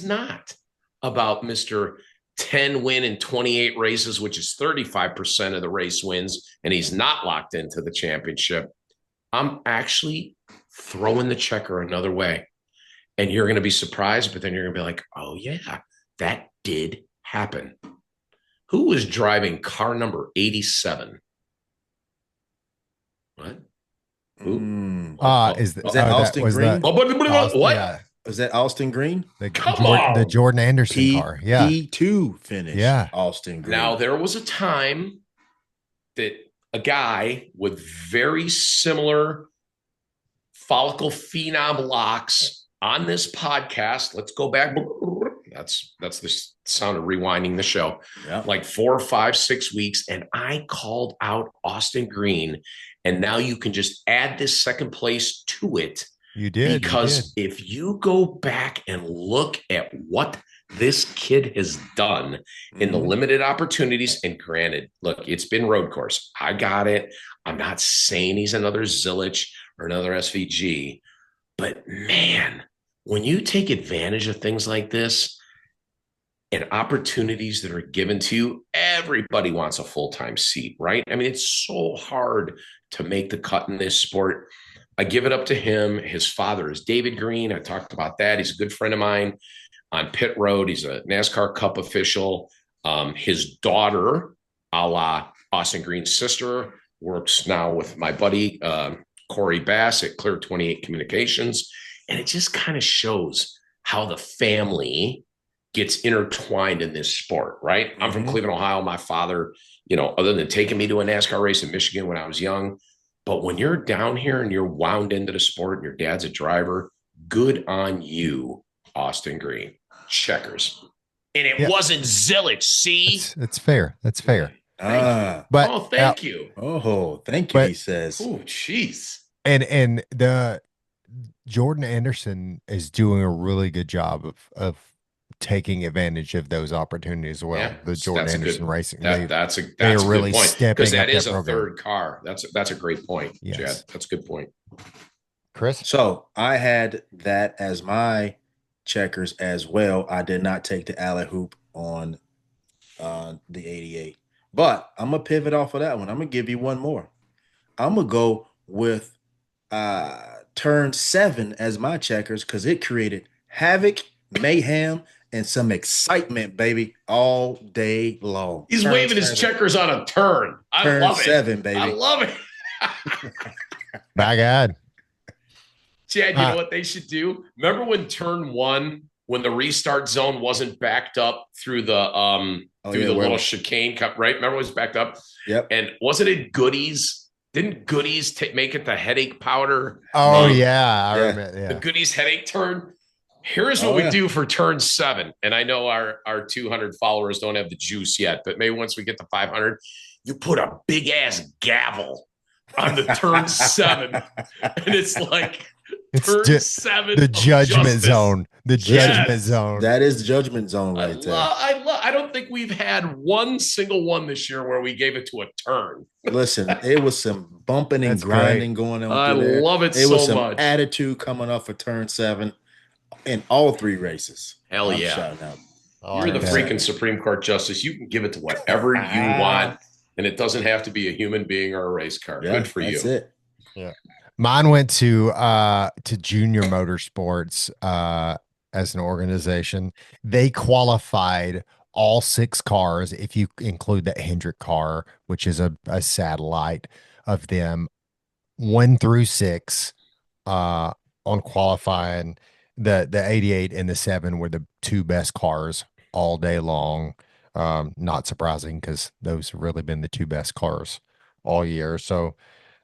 not about Mr. 10 win in 28 races, which is 35% of the race wins, and he's not locked into the championship. I'm actually throwing the checker another way. And you're going to be surprised, but then you're going to be like, oh, yeah, that did happen. Who was driving car number 87? What? Who? Is that Austin Green? What? Yeah. Was that Austin Green? The Jordan Anderson car. Yeah. P2 finish. Yeah. Austin Green. Now, there was a time that a guy with very similar follicle phenom locks on this podcast, let's go back. That's the sound of rewinding the show. Yeah. Like 4, 5, 6 weeks. And I called out Austin Green. And now you can just add this second place to it. You did. Because if you go back and look at what this kid has done in the limited opportunities, and granted, look, it's been road course. I got it. I'm not saying he's another Zilich or another SVG, but man, when you take advantage of things like this and opportunities that are given to you, everybody wants a full-time seat, right? I mean, it's so hard to make the cut in this sport. I give it up to him. His father is David Green. I talked about that. He's a good friend of mine on pit road. He's a NASCAR Cup official. His daughter, a la Austin Green's sister, works now with my buddy, Corey Bass at Clear 28 Communications. And it just kind of shows how the family gets intertwined in this sport, right? I'm from Cleveland, Ohio. My father, other than taking me to a NASCAR race in Michigan when I was young, but when you're down here and you're wound into the sport and your dad's a driver, good on you, Austin Green. Checkers. And it wasn't Zilich, see? That's fair. That's fair. Thank you. Oh, thank you, he says. Oh, jeez. And the Jordan Anderson is doing a really good job of taking advantage of those opportunities as well. The Jordan Anderson Racing. That's a really good point, stepping because that is a program. third car. That's a great point, yes. Chad. That's a good point. Chris? So I had that as my checkers as well. I did not take the alley hoop on the 88. But I'm going to pivot off of that one. I'm going to give you one more. I'm going to go with turn 7 as my checkers because it created havoc, mayhem, and some excitement, baby, all day long. He's waving his checkers on a turn. I love it. Turn 7, baby. I love it. By God. Chad, you know what they should do? Remember when turn 1, when the restart zone wasn't backed up through the little chicane cup, right? Remember it was backed up? Yep. And wasn't it Goodies? Didn't Goodies make it the headache powder? Oh, yeah. I remember. Yeah. The Goodies headache turn. Here's what we do for turn 7. And I know our 200 followers don't have the juice yet, but maybe once we get to 500, you put a big ass gavel on the turn 7. And it's like turn 7. The judgment zone. The judgment zone. That is the judgment zone right there. I don't think we've had one single one this year where we gave it to a turn. Listen, it was some bumping and grinding going on. I love it so much. It was some attitude coming off of turn 7 in all 3 races. Hell yeah. You're the freaking Supreme Court Justice. You can give it to whatever you want, and it doesn't have to be a human being or a race car. Yeah, good for that's you. It. Yeah. Mine went to Junior Motorsports as an organization. They qualified all 6 cars, if you include that Hendrick car, which is a satellite of them, 1 through 6 on qualifying. the 88 and the 7 were the two best cars all day long. Not surprising because those have really been the two best cars all year. So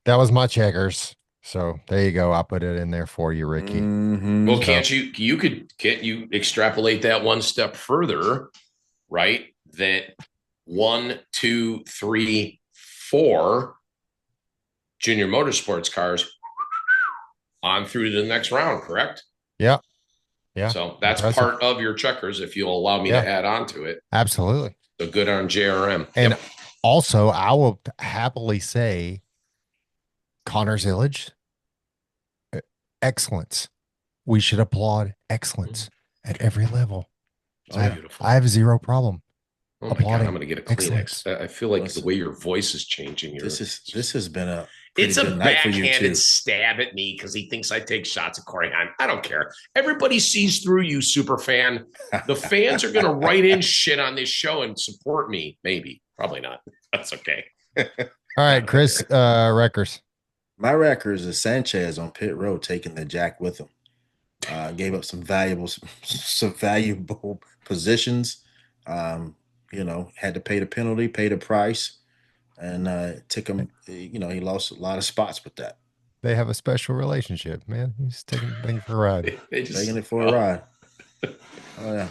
that was my checkers. So there you go. I put it in there for you, Ricky. Mm-hmm. Well, can't you extrapolate that one step further, right? That 1, 2, 3, 4 junior motorsports cars on through to the next round, correct? Yeah. Yeah. So that's impressive. part of your checkers, if you'll allow me to add on to it. Absolutely. So good on JRM. And also, I will happily say Connor Zillage, excellence. We should applaud excellence at every level. Beautiful. I have zero problem. Oh my God, I'm going to get a Kleenex. I feel like the way your voice is changing here. This has been a it's a backhanded stab at me because he thinks I take shots at Corey Heim. I don't care. Everybody sees through you, super fan. The fans are going to write in shit on this show and support me. Maybe, probably not. That's okay. All right, Chris, Wreckers. My Wreckers is Sanchez on pit road taking the jack with him. Gave up some valuable positions. Had to pay the penalty, pay the price, and took him. He lost a lot of spots with that. They have a special relationship, man. He's taking things for a ride. Taking it for a ride. Oh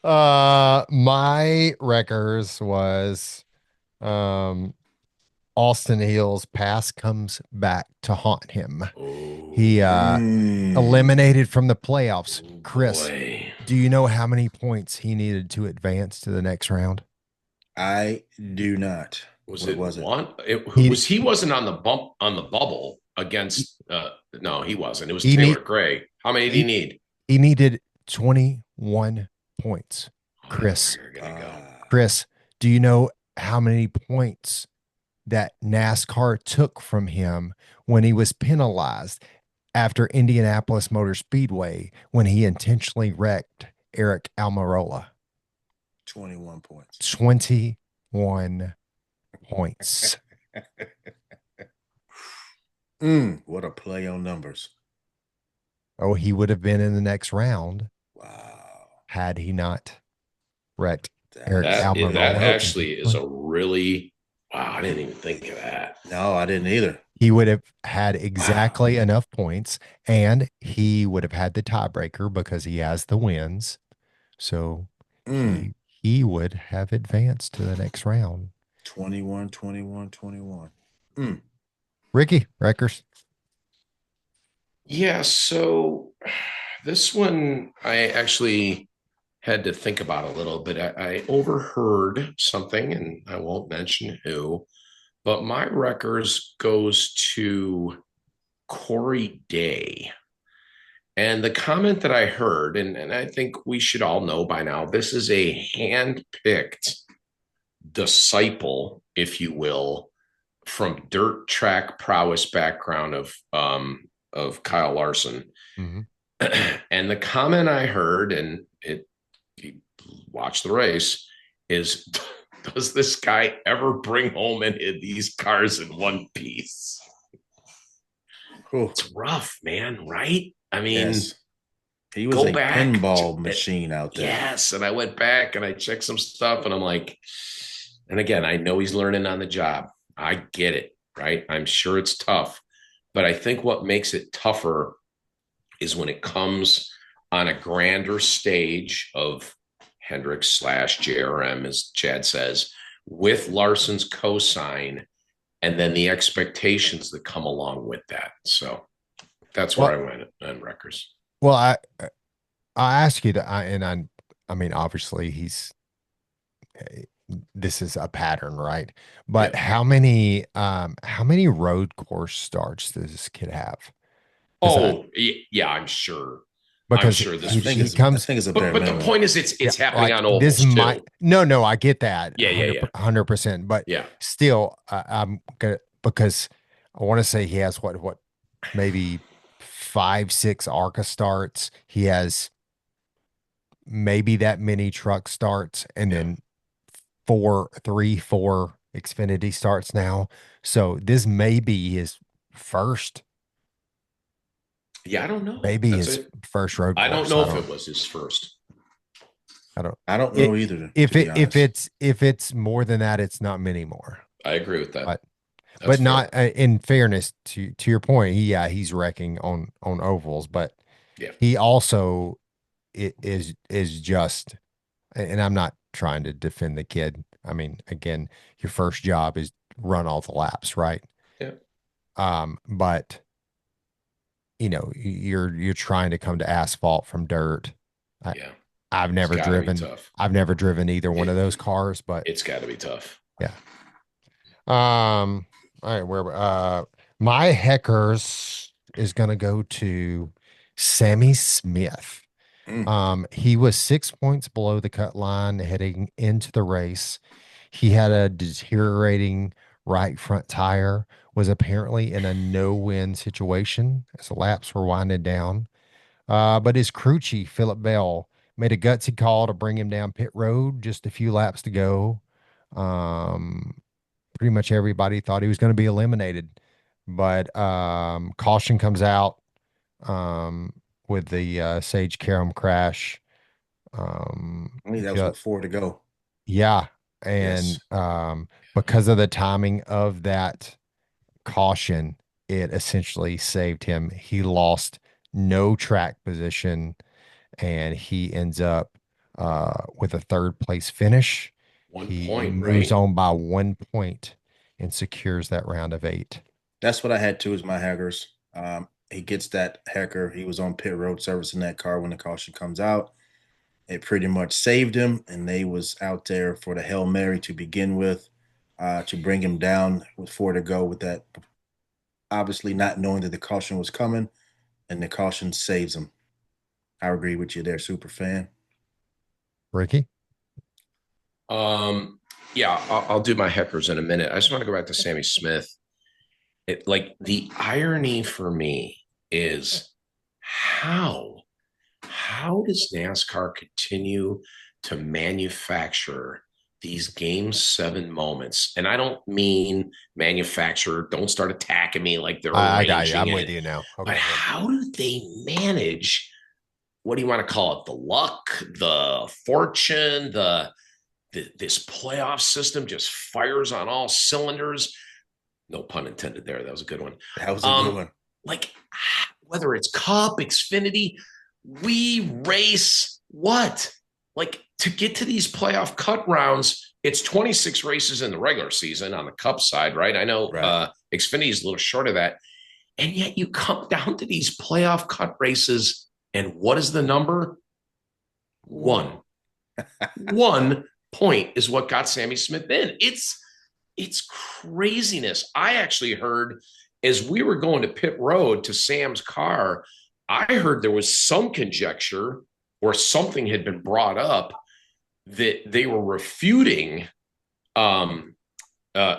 yeah. My Wreckers was, Austin Hill's past comes back to haunt him. He eliminated from the playoffs. Chris, do you know how many points he needed to advance to the next round? I do not. Was it one? He wasn't on the bubble against. No, he wasn't. It was Taylor Gray. How many did he need? He needed 21 points. Chris, Chris, do you know how many points that NASCAR took from him when he was penalized after Indianapolis Motor Speedway when he intentionally wrecked Eric Almirola? 21 points. 21 points. What a play on numbers. Oh, he would have been in the next round. Wow. Had he not wrecked Eric Almirola. That actually is a really... Wow, I didn't even think of that. No, I didn't either. He would have had exactly enough points, and he would have had the tiebreaker because he has the wins. So he would have advanced to the next round. 21. Ricky, Wreckers. Yeah, so this one I actually had to think about a little bit. I overheard something, and I won't mention who, but my Wreckers goes to Corey Day. And the comment that I heard, and I think we should all know by now, this is a hand-picked disciple, if you will, from dirt track prowess background of Kyle Larson. Mm-hmm. And the comment I heard, and watch the race, is, does this guy ever bring home any of these cars in one piece? Cool. It's rough, man, right? I mean, yes. He was a pinball machine out there. Yes, and I went back and I checked some stuff, and I'm like, and again, I know he's learning on the job. I get it, right? I'm sure it's tough, but I think what makes it tougher is when it comes on a grander stage of Hendricks / JRM, as Chad says, with Larson's cosign, and then the expectations that come along with that. So that's where I went on Wreckers. Well, I ask you to, I mean, obviously this is a pattern, right? But how many road course starts does this kid have? Yeah, I'm sure. Because I'm sure he comes. I think it's a but the point is, it's happening on ovals too. No, I get that. Yeah, 100%. But still, I'm gonna, because I want to say he has what maybe 5-6 ARCA starts. He has maybe that many truck starts, and then 4 Xfinity starts now. So this may be his first Yeah, I don't know. Maybe That's his it. first road I course. don't know if it was his first. I don't It, know either. if To be it honest, if it's more than that, it's not many more. I agree with that. But That's fair. not in fairness to your point. He's wrecking on ovals, but Yeah. he also is just. And I'm not trying to defend the kid. I mean, again, your first job is run all the laps, right? Yeah. But you're trying to come to asphalt from dirt. Yeah. I've It's never got to be driven. tough. I've never driven either one of those cars, but it's got to be tough. yeah. All right, my Heckers is gonna go to Sammy Smith. He was 6 points below the cut line heading into the race. He had a deteriorating right front tire, was apparently in a no-win situation as the laps were winding down. But his crew chief, Philip Bell, made a gutsy call to bring him down pit road just a few laps to go. Pretty much everybody thought he was going to be eliminated, but caution comes out with the Sage Karam crash. I think that was with 4 to go. Yeah, and because of the timing of that caution, it essentially saved him. He lost no track position, and he ends up with a third place finish. 1 He point, moves right? on by 1 point and secures that round of 8. That's what I had too, is my Hackers. He gets that Hecker. He was on pit road servicing that car when the caution comes out. It pretty much saved him, and they was out there for the Hail Mary to begin with, to bring him down with 4 to go, with that obviously not knowing that the caution was coming, and the caution saves him. I agree with you there, super fan. Ricky? Yeah, I'll do my Heckers in a minute. I just want to go back to Sammy Smith. Like the irony for me is how does NASCAR continue to manufacture these game 7 moments? And I don't mean manufacture, don't start attacking me like they're I got you. arranging I'm with it. you now. Okay. But how do they manage, what do you want to call it? The luck, the fortune, this playoff system just fires on all cylinders. No pun intended there. That was a good one. That was a good one. Like, whether it's Cup, Xfinity, we race what? Like, to get to these playoff cut rounds, it's 26 races in the regular season on the Cup side, right? I know Xfinity is a little short of that. And yet you come down to these playoff cut races, and what is the number? 1. 1 point is what got Sammy Smith in. It's craziness. I actually heard, as we were going to pit road to Sam's car, I heard there was some conjecture or something had been brought up that they were refuting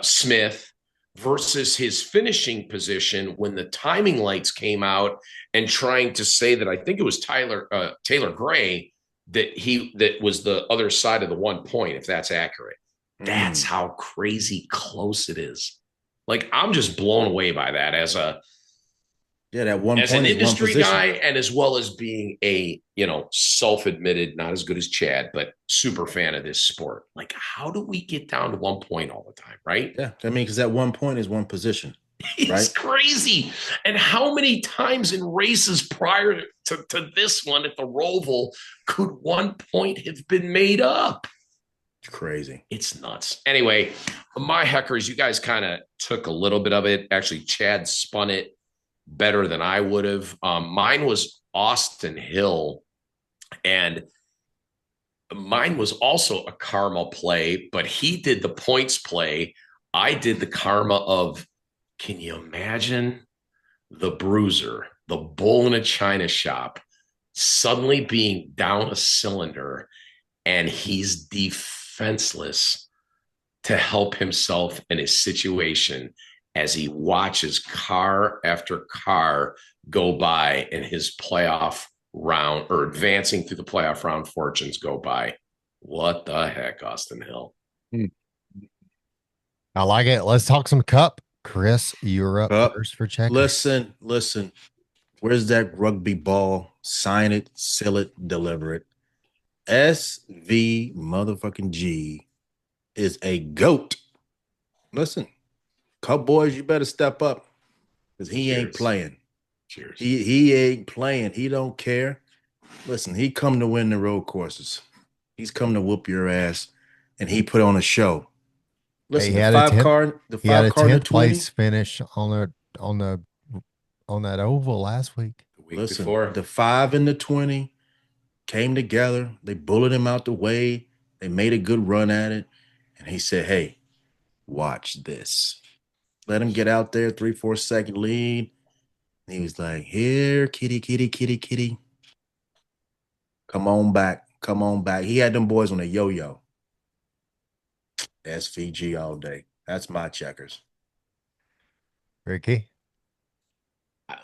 Smith versus his finishing position when the timing lights came out, and trying to say that, I think it was Taylor Gray, that was the other side of the 1 point, if that's accurate. That's how crazy close it is. Like, I'm just blown away by that as that 1 point as an industry guy, and as well as being a self-admitted, not as good as Chad, but super fan of this sport. Like, how do we get down to 1 point all the time, right? Yeah, I mean, because that 1 point is 1 position. It's crazy. And how many times in races prior to this one at the Roval could 1 point have been made up? It's crazy. It's nuts. Anyway, my Heckers, you guys kind of took a little bit of it. Actually, Chad spun it better than I would have. Mine was Austin Hill, and mine was also a karma play, but he did the points play. I did the karma of, can you imagine the bruiser, the bull in a china shop, suddenly being down a cylinder, and he's defenseless to help himself in his situation as he watches car after car go by and his playoff round, or advancing through the playoff round fortunes, go by. What the heck, Austin Hill? I like it. Let's talk some Cup. Chris, you're up first for checkers. Listen. Where's that rugby ball? Sign it, seal it, deliver it. SV motherfucking G is a goat. Listen, Cowboys, you better step up because he ain't playing. Cheers. He ain't playing. He don't care. Listen, he come to win the road courses. He's come to whoop your ass, and he put on a show. Listen, he the had five a card, the he had a five card, and the 10th 20. place finish on that oval last week. The week Listen, before. the 5 and the 20 came together. They bullied him out the way. They made a good run at it, and he said, "Hey, watch this." Let him get out there, 3-4 second lead. And he was like, "Here, kitty, kitty, kitty, kitty. Come on back. Come on back." He had them boys on a yo-yo. SVG all day. That's my checkers. Ricky?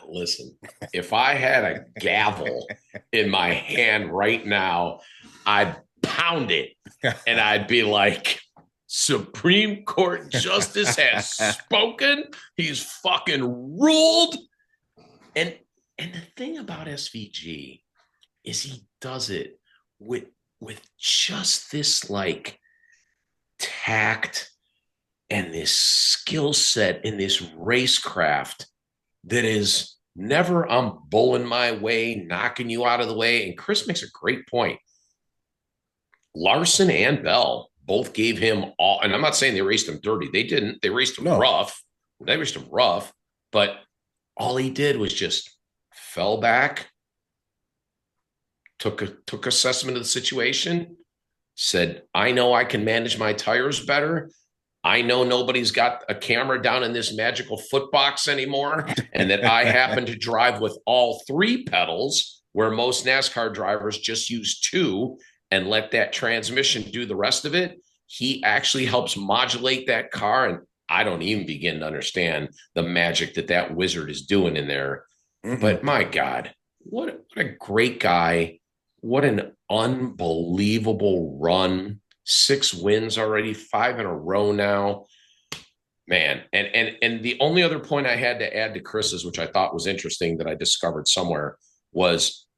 Listen, if I had a gavel in my hand right now, I'd pound it and I'd be like, Supreme Court Justice has spoken. He's fucking ruled. And the thing about SVG is he does it with just this like tact and this skill set and this racecraft that is never I'm bowling my way, knocking you out of the way. And Chris makes a great point. Larson and Bell both gave him all, and I'm not saying they raced him dirty. They didn't. They raced him rough. They raced him rough, but all he did was just fell back, took assessment of the situation, said, I know I can manage my tires better. I know nobody's got a camera down in this magical foot box anymore, and that I happen to drive with all 3 pedals where most NASCAR drivers just use 2 and let that transmission do the rest of it. He actually helps modulate that car, and I don't even begin to understand the magic that wizard is doing in there. Mm-hmm. But my God, what a great guy. What an unbelievable run. 6 wins already, 5 in a row now. Man, and the only other point I had to add to Chris's, which I thought was interesting that I discovered somewhere, was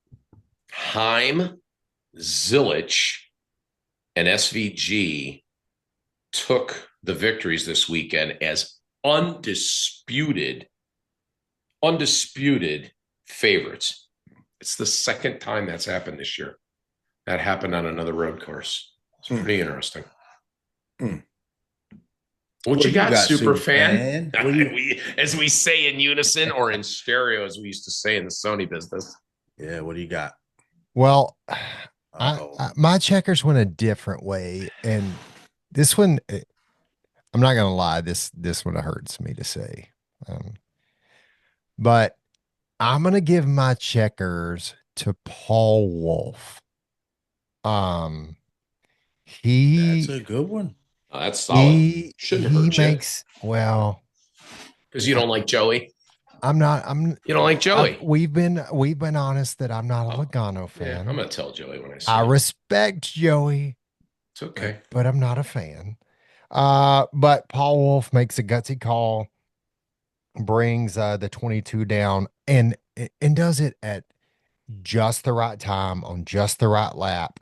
Heim, Zilich, and SVG took the victories this weekend as undisputed favorites. It's the second time that's happened this year. That happened on another road course. It's pretty interesting. What you got, super fan? As we say in unison or in stereo, as we used to say in the Sony business. Yeah, what do you got? Well, my checkers went a different way, and this one, I'm not gonna lie, this one hurts me to say, but I'm gonna give my checkers to Paul Wolf. That's a good one. That's solid. Shouldn't hurt you. Because you don't like Joey. You don't like Joey. We've been honest that I'm not a Logano fan. Yeah, I'm gonna tell Joey when I see I him. respect Joey. It's okay. But I'm not a fan. But Paul Wolf makes a gutsy call, brings the 22 down, and does it at just the right time on just the right lap.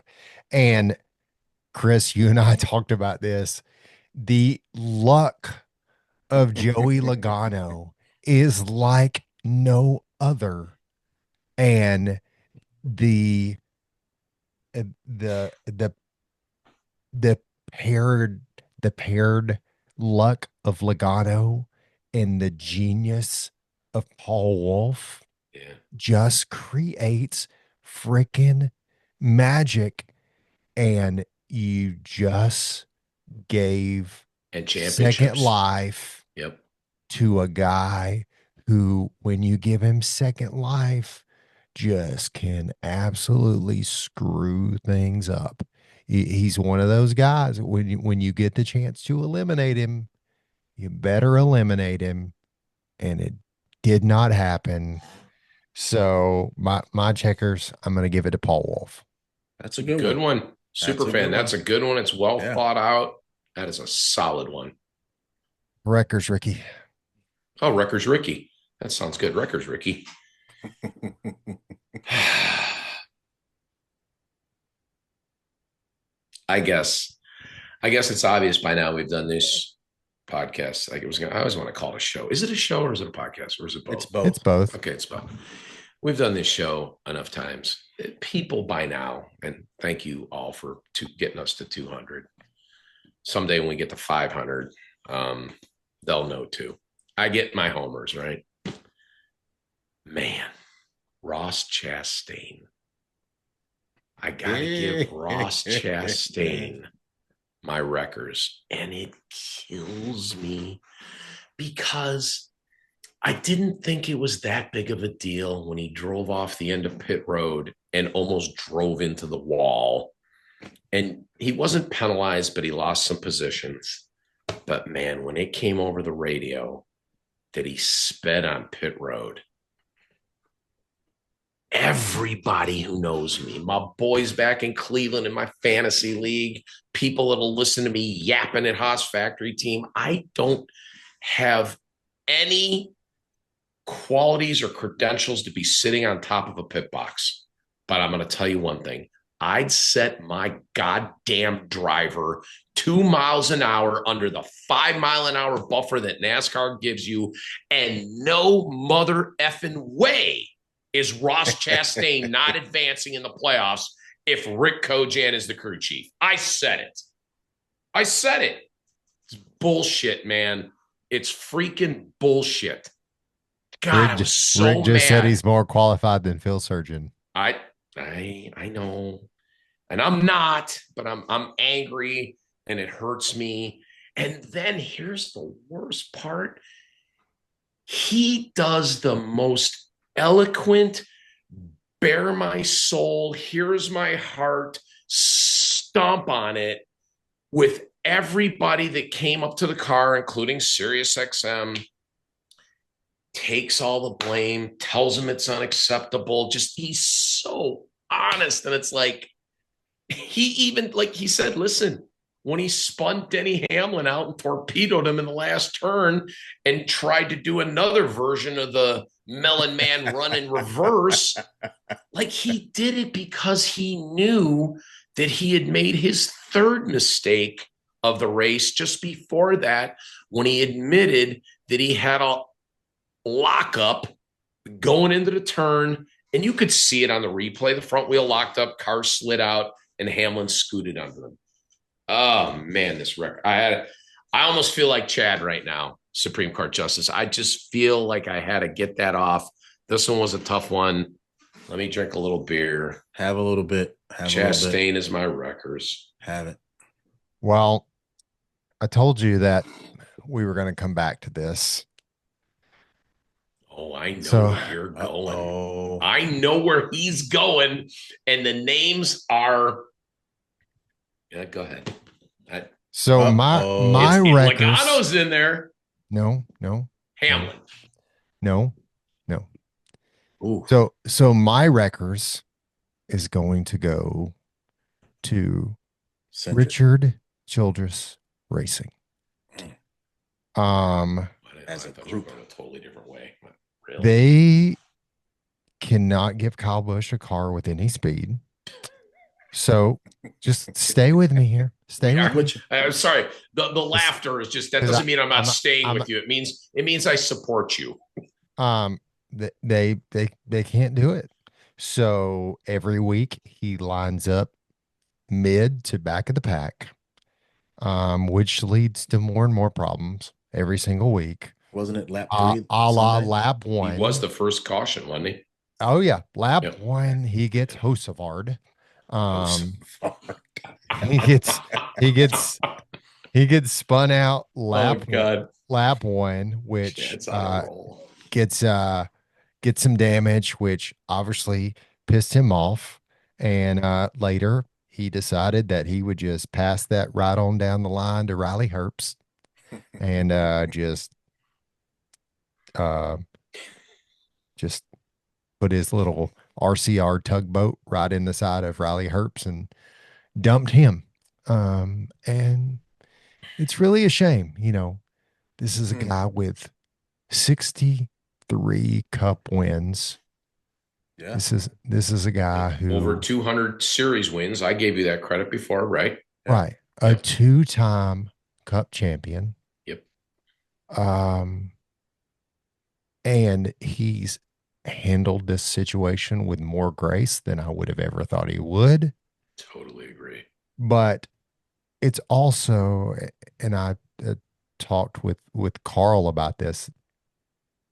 And Chris, you and I talked about this. The luck of Joey Logano is like no other, and the paired luck of Logano and the genius of Paul Wolf just creates freaking magic, and you just gave second life to a guy who, when you give him second life, just can absolutely screw things up. He's one of those guys, when you get the chance to eliminate him, you better eliminate him. And it did not happen. So my checkers, I'm going to give it to Paul Wolf. That's a good one. Super fan. That's a good one. It's well thought out. That is a solid one. Wreckers Ricky. Oh, Wreckers Ricky. That sounds good. Wreckers Ricky. I guess. I guess it's obvious by now we've done this podcast. Like it was gonna, I always want to call it a show. Is it a show or is it a podcast or is it both? It's both. It's both. Okay, it's both. We've done this show enough times. People by now, and thank you all for getting us to 200. Someday when we get to 500, they'll know too. I get my homers, right? Man, Ross Chastain. I gotta give Ross Chastain my Wreckers, and it kills me because I didn't think it was that big of a deal when he drove off the end of pit road and almost drove into the wall. And he wasn't penalized, but he lost some positions. But man, when it came over the radio that he sped on pit road, everybody who knows me, my boys back in Cleveland in my fantasy league, people that'll listen to me yapping at Haas Factory Team, I don't have any qualities or credentials to be sitting on top of a pit box. But I'm going to tell you one thing. I'd set my goddamn driver 2 miles an hour under the 5 mile an hour buffer that NASCAR gives you, and no mother effing way is Ross Chastain not advancing in the playoffs if Rick Kojan is the crew chief. I said it. It's bullshit, man. It's freaking bullshit. God, I was so Rick just mad. said he's more qualified than Phil Surgeon. I know, and I'm not, but I'm angry, and it hurts me. And then here's the worst part: he does the most eloquent, bare my soul, here's my heart, stomp on it with everybody that came up to the car, including SiriusXM. Takes all the blame, tells him it's unacceptable. Just he's so honest. And it's like, he even, like he said, listen, when he spun Denny Hamlin out and torpedoed him in the last turn and tried to do another version of the Melon Man run in reverse, like he did it because he knew that he had made his third mistake of the race just before that, when he admitted that he had a lockup going into the turn, and you could see it on the replay. The front wheel locked up, car slid out, and Hamlin scooted under them. Oh man, this record! I almost feel like Chad right now, Supreme Court Justice. I just feel like I had to get that off. This one was a tough one. Let me drink a little beer. Have a little bit. Chastain is my Wreckers. Have it. Well, I told you that we were going to come back to this. Oh, I know where you're going. I know where he's going, and the names are. Yeah, go ahead. My Wreckers. Logano's in there. No. Hamlin. No. Ooh. So my Wreckers is going to go to Richard Childress Racing. As a group, a totally different way. Really? They cannot give Kyle Busch a car with any speed. So just stay with me here. I'm sorry. The laughter is just, that doesn't mean I'm not staying with you. It means I support you. They can't do it. So every week he lines up mid to back of the pack, which leads to more and more problems every single week. Wasn't it lap 3? A la lap 1. He was the first caution, wasn't he? Oh yeah, lap 1 he gets Hosevard. He gets spun out lap 1, which gets some damage, which obviously pissed him off. And later he decided that he would just pass that right on down the line to Riley Herbst and just put his little RCR tugboat right in the side of Riley Herbst and dumped him. And it's really a shame. This is a guy with 63 cup wins Yeah. This is a guy who over 200 series wins. I gave you that credit before, right? right, a Yep. 2-time Cup champion. Yep. And he's handled this situation with more grace than I would have ever thought he would. Totally agree. But it's also, and I talked with Carl about this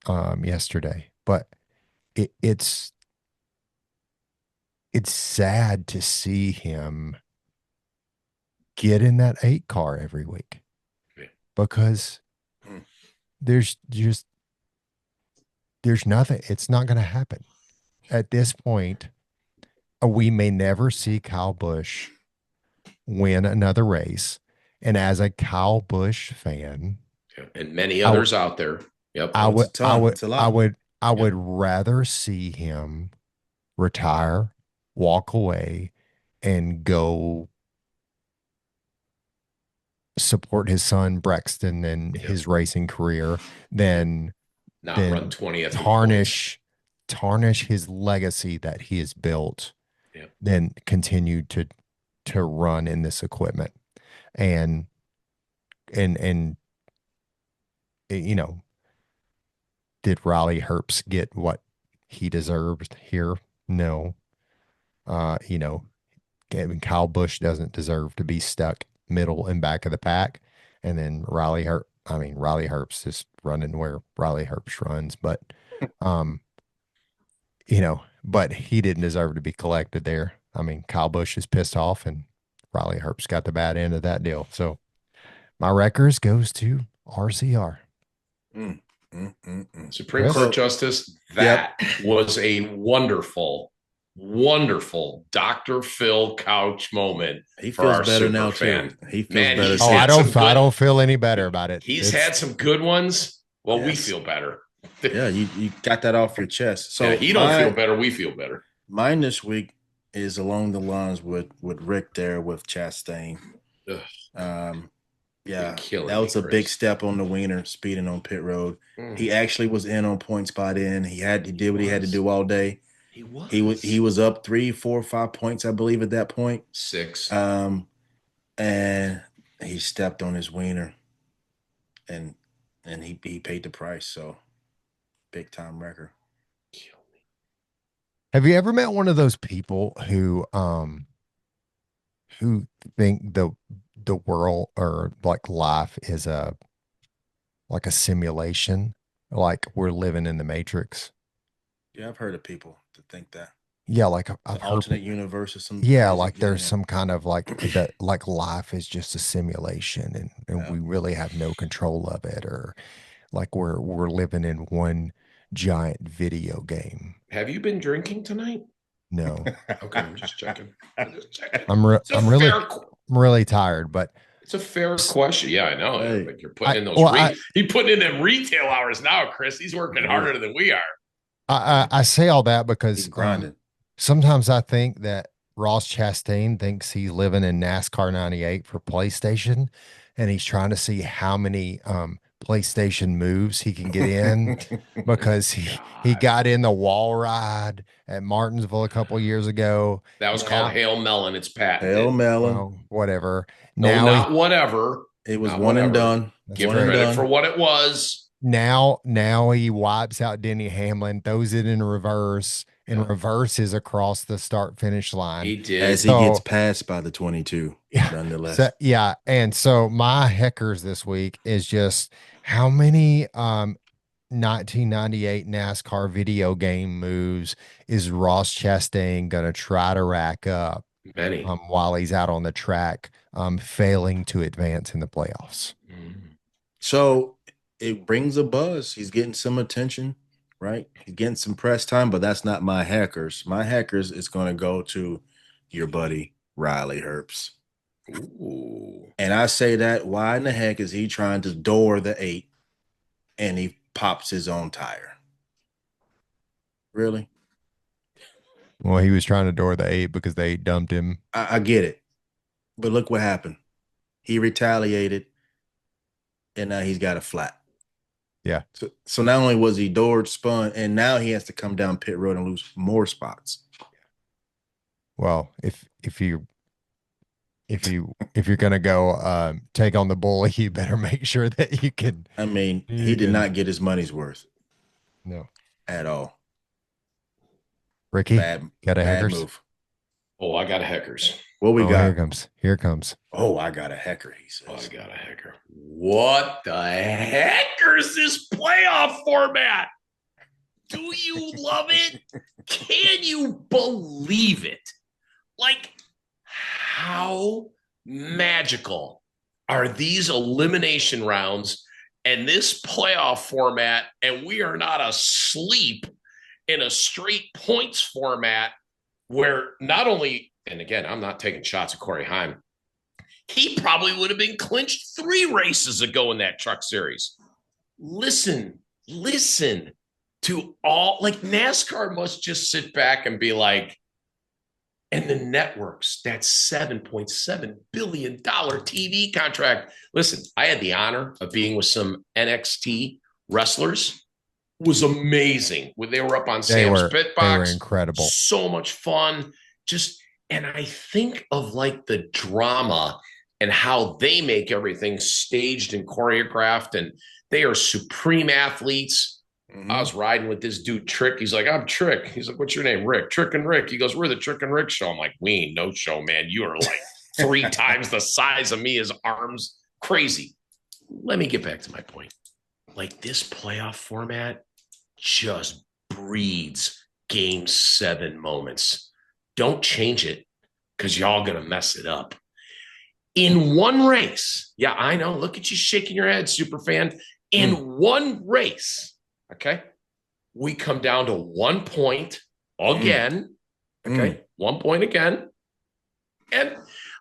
yesterday, but it's sad to see him get in that 8 car every week Yeah. because there's nothing. It's not going to happen at this point. We may never see Kyle Busch win another race. And as a Kyle Busch fan, Yeah. And many others out there. Yep. I would, It's a ton. It's a lot. I would rather see him retire, walk away, and go support his son Brexton and his racing career than not run 20th. Tarnish his legacy that he has built. Yep. Then continue to run in this equipment. And you know, did Riley Herbst get what he deserved here? No. You know, Kyle Busch doesn't deserve to be stuck middle and back of the pack. And then Riley Herbst is running where Riley Herbst runs, but you know, but he didn't deserve to be collected there. I mean, Kyle Busch is pissed off and Riley Herbst got the bad end of that deal. So my records goes to RCR. Supreme Court Justice, that was a wonderful, wonderful Dr. Phil couch moment. He feels better now fan. too. He feels better. Oh, I don't feel any better about it. He's had some good ones. Well, we feel better. Yeah, you got that off your chest. So yeah, he don't feel better. We feel better. Mine this week is along the lines with Rick there with Chastain. Yeah, that was a big step on the wiener, speeding on pit road. He actually was in on point spot in. He did what he had to do all day. He was up 3, 4, 5 points, I believe, at that point. 6. And he stepped on his wiener, and he paid the price. So big time wrecker. Have you ever met one of those people who think the world or like life is like a simulation, like we're living in the Matrix? Yeah, I've heard of people that think that. Yeah, like I've heard alternate universe or something. Yeah, like there's some kind of like that, like life is just a simulation, and we really have no control of it, or like we're living in one giant video game. Have you been drinking tonight? No. Okay, I'm just checking. I'm really tired, but it's a fair question. Yeah, I know. Hey, like you're putting in those. He's putting in them retail hours now, Chris. He's working harder than we are. I say all that because grinding. Sometimes I think that Ross Chastain thinks he's living in NASCAR 98 for PlayStation, and he's trying to see how many PlayStation moves he can get in because he got in the wall ride at Martinsville a couple years ago. That was called Hail Melon. It's patented. Hail Melon. Well, whatever. No, not whatever. It was one and done. Give credit for what it was. Now he wipes out Denny Hamlin, throws it in reverse, and reverses across the start finish line. He did. As he gets passed by the 22, nonetheless. And so my heckers this week is just how many 1998 NASCAR video game moves is Ross Chastain going to try to rack up many while he's out on the track, failing to advance in the playoffs. So it brings a buzz. He's getting some attention, right? He's getting some press time, but that's not my hackers. My hackers is going to go to your buddy Riley Herbst. Ooh. And I say that, why in the heck is he trying to door the 8 and he pops his own tire? Really? Well, he was trying to door the 8 because they dumped him. I get it. But look what happened. He retaliated, and now he's got a flat. Yeah. So not only was he doored, spun, and now he has to come down pit road and lose more spots. Well, if you're gonna go take on the bully, you better make sure that you can. I mean, he did not get his money's worth. No, at all. Ricky, got a bad heckers? Move. Oh, I got a heckers. What we got? Here it comes. Oh, I got a hecker, he says. Oh, I got a hecker. What the heckers this playoff format? Do you love it? Can you believe it? Like, how magical are these elimination rounds and this playoff format? And we are not asleep in a straight points format where not only, and again, I'm not taking shots at Corey Heim, he probably would have been clinched 3 races ago in that truck series. Listen to all, like, NASCAR must just sit back and be like, and the networks, that $7.7 billion TV contract. Listen, I had the honor of being with some NXT wrestlers. It was amazing when they were up on Sam's Pit Box. They were incredible. So much fun. And I think of like the drama and how they make everything staged and choreographed, and they are supreme athletes. Mm-hmm. I was riding with this dude, Trick. He's like, I'm Trick. He's like, what's your name? Rick. Trick and Rick. He goes, we're the Trick and Rick show. I'm like, we ain't no show, man. You are like 3 times the size of me. His arms, crazy. Let me get back to my point. Like, this playoff format just breeds game 7 moments. Don't change it because y'all going to mess it up. In one race, yeah, I know. Look at you shaking your head, super fan. In one race, okay, we come down to 1 point again. Okay, 1 point again. And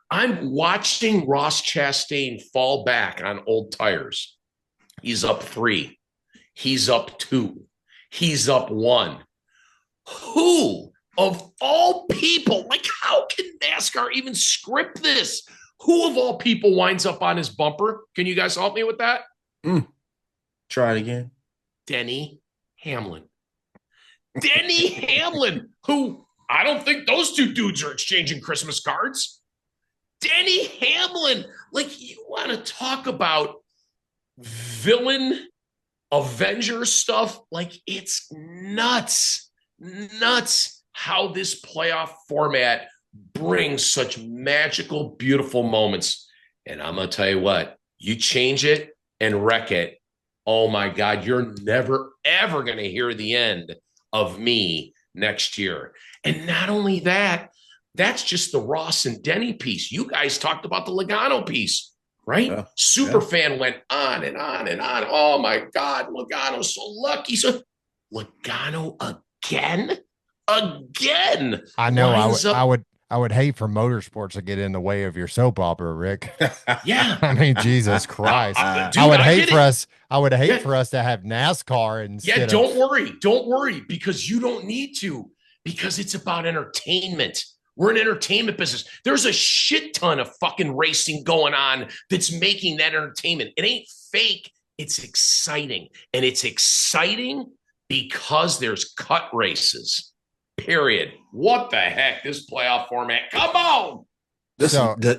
I'm watching Ross Chastain fall back on old tires. He's up 3. He's up 2. He's up 1. Who of all people, like, how can NASCAR even script this? Who of all people winds up on his bumper? Can you guys help me with that? Try it again. Denny Hamlin. Denny Hamlin, who I don't think those 2 dudes are exchanging Christmas cards. Denny Hamlin. Like, you want to talk about villain Avenger stuff? Like, it's nuts how this playoff format brings such magical, beautiful moments. And I'm going to tell you what, you change it and wreck it. Oh my God, you're never, ever going to hear the end of me next year. And not only that, that's just the Ross and Denny piece. You guys talked about the Logano piece, right? Yeah. Superfan went on and on and on. Oh my God, Logano's so lucky. So Logano again. I know. I would hate for motorsports to get in the way of your soap opera, Rick. Yeah. I mean, Jesus Christ. Dude, I would hate for us to have NASCAR and don't worry, because you don't need to, because it's about entertainment. We're an entertainment business. There's a shit ton of fucking racing going on that's making that entertainment. It ain't fake. It's exciting. And it's exciting because there's cut races. Period. What the heck? This playoff format. Come on. The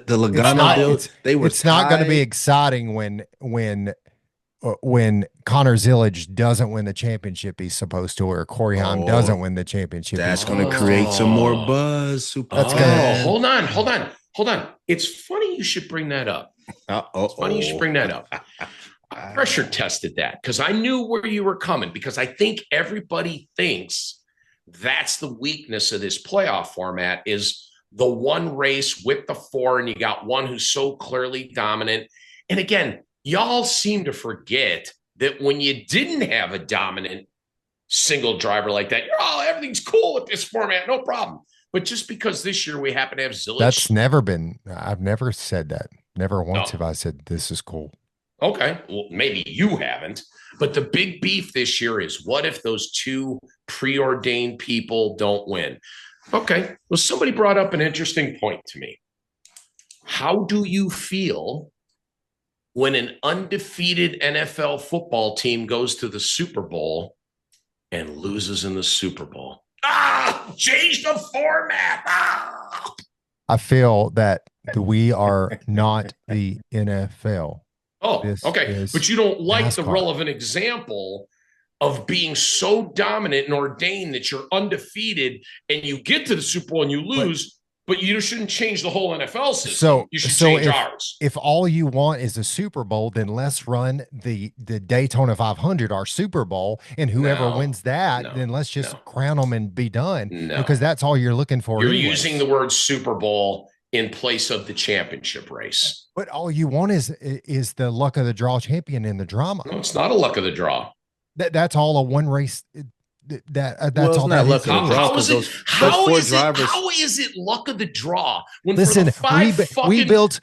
Logano deal, they were. It's not going to be exciting when Connor Zillage doesn't win the championship he's supposed to, or Corey Heim doesn't win the championship. That's going to create some more buzz. Hold on. It's funny you should bring that up. It's funny you should bring that up. I pressure tested that because I knew where you were coming, because I think everybody thinks that's the weakness of this playoff format, is the one race with the 4, and you got one who's so clearly dominant. And again, y'all seem to forget that when you didn't have a dominant single driver like that, everything's cool with this format, no problem. But just because this year we happen to have Zillage. That's never been, I've never said that. Never once have I said this is cool. Okay, well, maybe you haven't. But the big beef this year is, what if those 2 preordained people don't win? Okay, well, somebody brought up an interesting point to me. How do you feel when an undefeated NFL football team goes to the Super Bowl and loses in the Super Bowl. Change the format. I feel that we are not the NFL. Oh, okay. But you don't like NASCAR. The relevant example of being so dominant and ordained that you're undefeated and you get to the Super Bowl and you lose, but you shouldn't change the whole NFL system. So you should change ours. If all you want is a Super Bowl, then let's run the Daytona 500, our Super Bowl, and whoever wins that, then let's just crown them and be done. Because that's all you're looking for. You're using the word Super Bowl in place of the championship race. But all you want is the luck of the draw champion in the drama. No, it's not a luck of the draw. That's all a one race. That's all not that luck of the draw. How is it luck of the draw? When listen, we built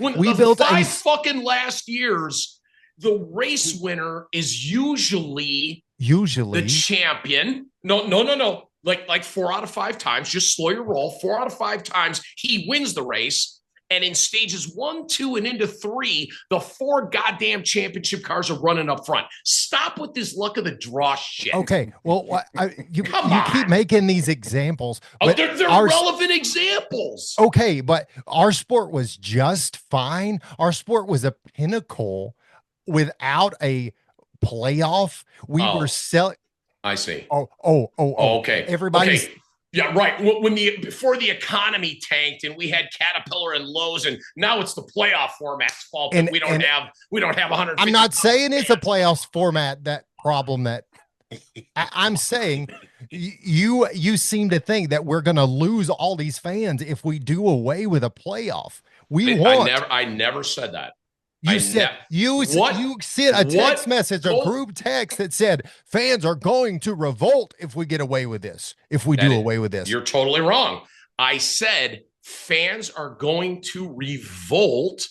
five fucking last years, the race winner is usually the champion. No. Like 4 out of 5 times, just slow your roll. 4 out of 5 times he wins the race. And in stages 1, 2, and into 3, the 4 goddamn championship cars are running up front. Stop with this luck of the draw shit. Okay, well, you keep making these examples. But they're relevant examples. Okay, but our sport was just fine. Our sport was a pinnacle without a playoff. We were selling. I see. Okay. Everybody's. Okay. Yeah, right. Before the economy tanked and we had Caterpillar and Lowe's, and now it's the playoff format's fault that we don't have 100. I'm not saying it's a playoffs format that problem that I'm saying you seem to think that we're going to lose all these fans if we do away with a playoff. I never said that. You sent a text message, a group text that said fans are going to revolt if we get away with this. If we do away with this, you're totally wrong. I said fans are going to revolt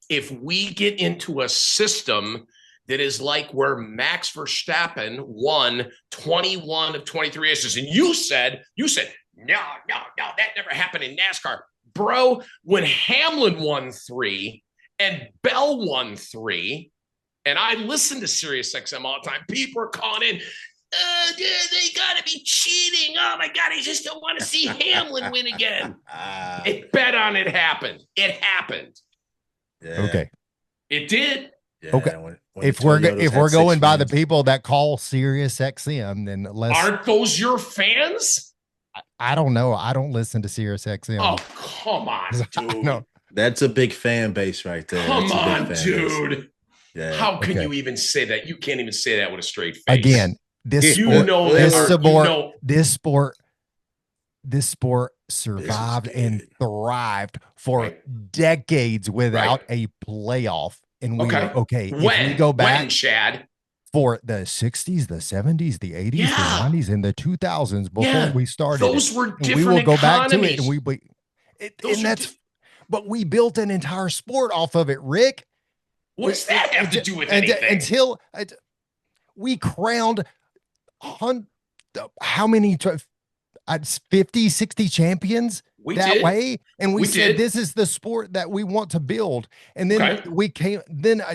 if we get into a system that is like where Max Verstappen won 21 of 23 races, and you said no, that never happened in NASCAR, bro. When Hamlin won 3. And Bell won 3, and I listen to SiriusXM all the time. People are calling in, they got to be cheating. Oh, my God, I just don't want to see Hamlin win again. It bet on it happened. It happened. Yeah. Okay. It did. Yeah, okay. If we're going by the people that call SiriusXM, then aren't those your fans? I don't know. I don't listen to SiriusXM. Oh, come on, dude. No. That's a big fan base right there. Come on, dude. Yeah. How can you even say that? You can't even say that with a straight face. Again, this sport survived and thrived for decades without a playoff. And we if we go back, Chad, for the 60s, the 70s, the 80s, the 90s, and the 2000s before we started, those were different. We will go back to it, and but we built an entire sport off of it, Rick. What does that have to do with anything? Until we crowned how many 50, 60 champions way. And we said, this is the sport that we want to build. And then we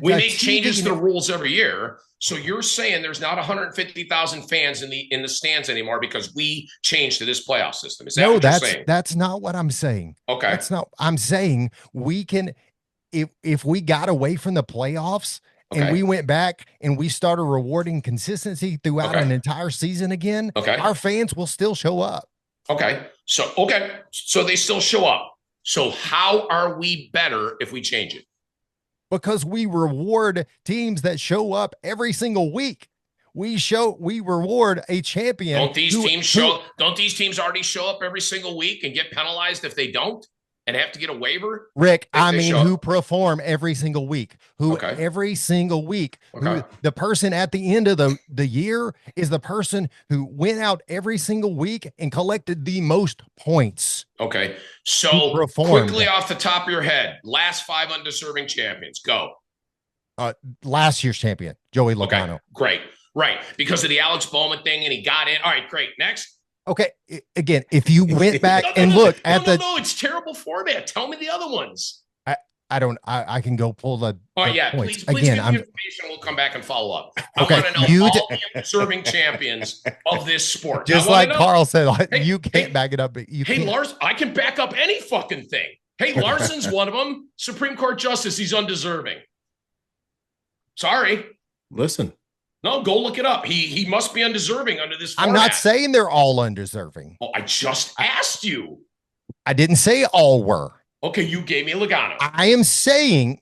make changes to the rules every year. So you're saying there's not 150,000 fans in the stands anymore because we changed to this playoff system. Is that what you're saying? That's not what I'm saying. Okay. That's not, I'm saying we can, if we got away from the playoffs and we went back and we started rewarding consistency throughout an entire season again, our fans will still show up. So they still show up. So how are we better if we change it? Because we reward teams that show up every single week. We reward a champion. Don't these teams already show up every single week and get penalized if they don't and have to get a waiver? Rick, who perform every single week? Every single week? Who, the person at the end of the year is the person who went out every single week and collected the most points. Okay. So quickly off the top of your head, last 5 undeserving champions, go. Last year's champion, Joey Logano. Okay, great. Right. Because of the Alex Bowman thing and he got in. All right, great. Next. Okay. Again, if you went back and looked at No, it's terrible format. Tell me the other ones. I can go pull the yeah, points please again. give me information. We'll come back and follow up. Okay, I want to know all the undeserving champions of this sport. Just like Carl said, hey, you can't back it up. But you can't. Lars, I can back up any fucking thing. Hey, Larson's one of them. Supreme Court Justice, he's undeserving. Sorry. Listen. No, go look it up. He must be undeserving under this format. I'm not saying they're all undeserving. Oh, I just asked you. I didn't say all were. Okay, you gave me Logano. I am saying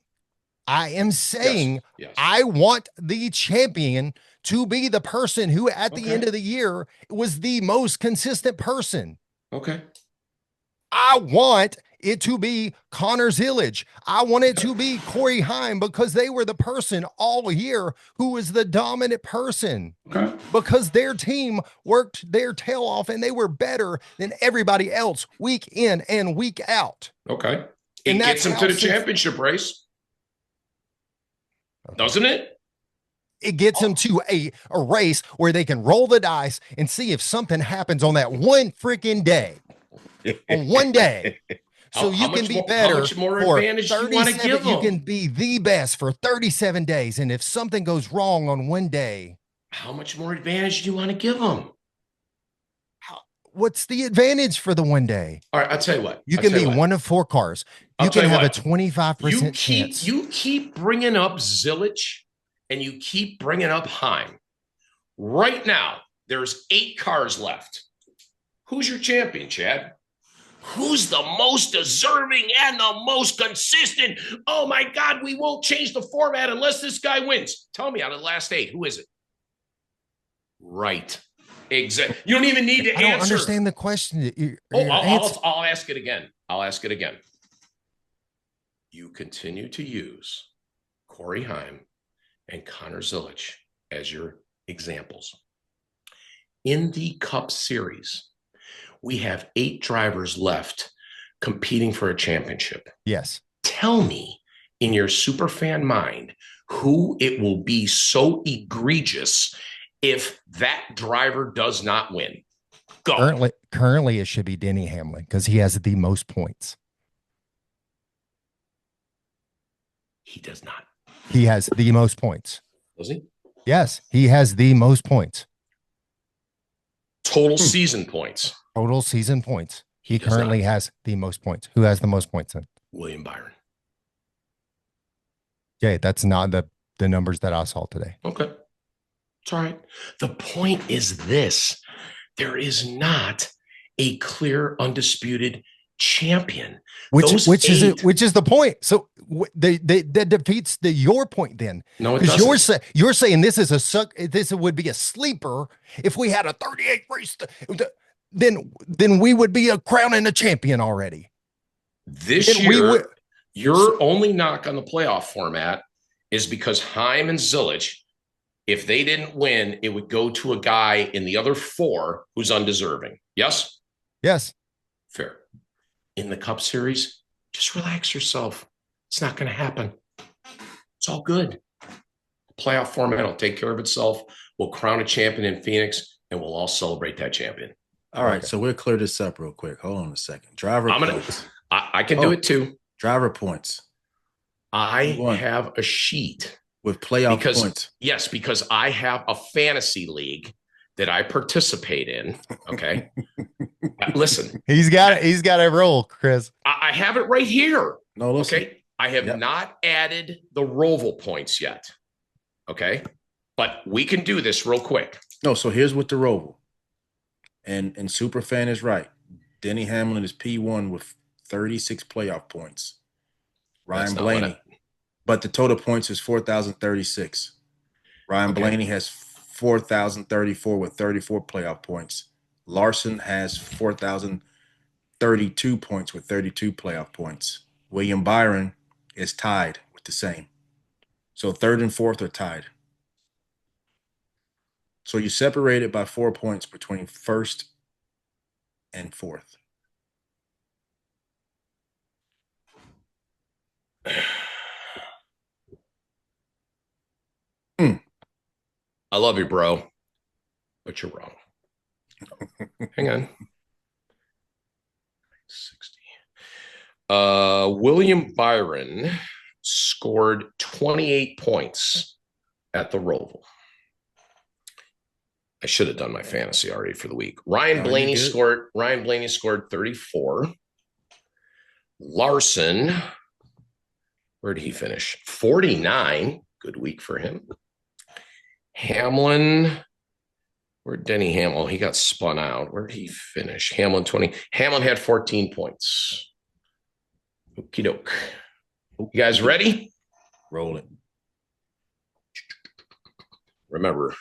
yes. I want the champion to be the person who at the end of the year was the most consistent person. Okay. I want it to be Connor Zillage. I want it to be Corey Heim because they were the person all year who was the dominant person. Okay. Because their team worked their tail off and they were better than everybody else week in and week out. Okay. It gets them to the championship race. Okay. Doesn't it? It gets them to a race where they can roll the dice and see if something happens on that one freaking day. On one day. So you can be better. How much more advantage do you want to give them? You can be the best for 37 days. And if something goes wrong on one day. How much more advantage do you want to give them? What's the advantage for the one day? All right, I'll tell you what. You can be one of 4 cars. You can have a 25% chance. You keep bringing up Zillage and you keep bringing up Heim. Right now, there's 8 cars left. Who's your champion, Chad? Who's the most deserving and the most consistent? Oh, my God, we won't change the format unless this guy wins. Tell me out of the last 8, who is it? Right. Exactly. You don't even need to answer. I don't understand the question. I'll ask it again. I'll ask it again. You continue to use Corey Heim and Connor Zillage as your examples. In the Cup Series, we have 8 drivers left competing for a championship. Yes. Tell me in your superfan mind who it will be so egregious if that driver does not win. Go. Currently it should be Denny Hamlin because he has the most points. He does not. He has the most points. Does he? Yes, he has the most points. Total season points. Total season points. He currently has the most points. Who has the most points then? William Byron. Okay, that's not the numbers that I saw today. Okay. It's all right. The point is this. There is not a clear, undisputed champion. Which is the point. So that defeats your point then. No, it doesn't. You're saying this would be a sleeper if we had a 38 race. Then we would be crowning a champion already. This year, your only knock on the playoff format is because Heim and Zillage, if they didn't win, it would go to a guy in the other 4 who's undeserving. Yes? Yes. Fair. In the Cup Series, just relax yourself. It's not going to happen. It's all good. The playoff format will take care of itself. We'll crown a champion in Phoenix, and we'll all celebrate that champion. All right, so we'll clear this up real quick. Hold on a second. Driver points. I can do it too. Driver points. I have a sheet. With playoff points. Yes, because I have a fantasy league that I participate in. Okay. Listen. He's got a role, Chris. I have it right here. No, listen. Okay. I have not added the Roval points yet. Okay. But we can do this real quick. No, so here's what the Roval. And Superfan is right. Denny Hamlin is P1 with 36 playoff points. Ryan Blaney. But the total points is 4,036. Ryan Blaney has 4,034 with 34 playoff points. Larson has 4,032 points with 32 playoff points. William Byron is tied with the same. So 3rd and 4th are tied. So you separate it by 4 points between 1st and 4th. I love you, bro, but you're wrong. Hang on. 60. William Byron scored 28 points at the Roval. I should have done my fantasy already for the week. Ryan Blaney scored 34. Larson, where did he finish? 49. Good week for him. Hamlin, where'd Denny Hamlin? Oh, he got spun out. Where did he finish? Hamlin 20. Hamlin had 14 points. Okie doke. You guys ready? Rolling. Remember,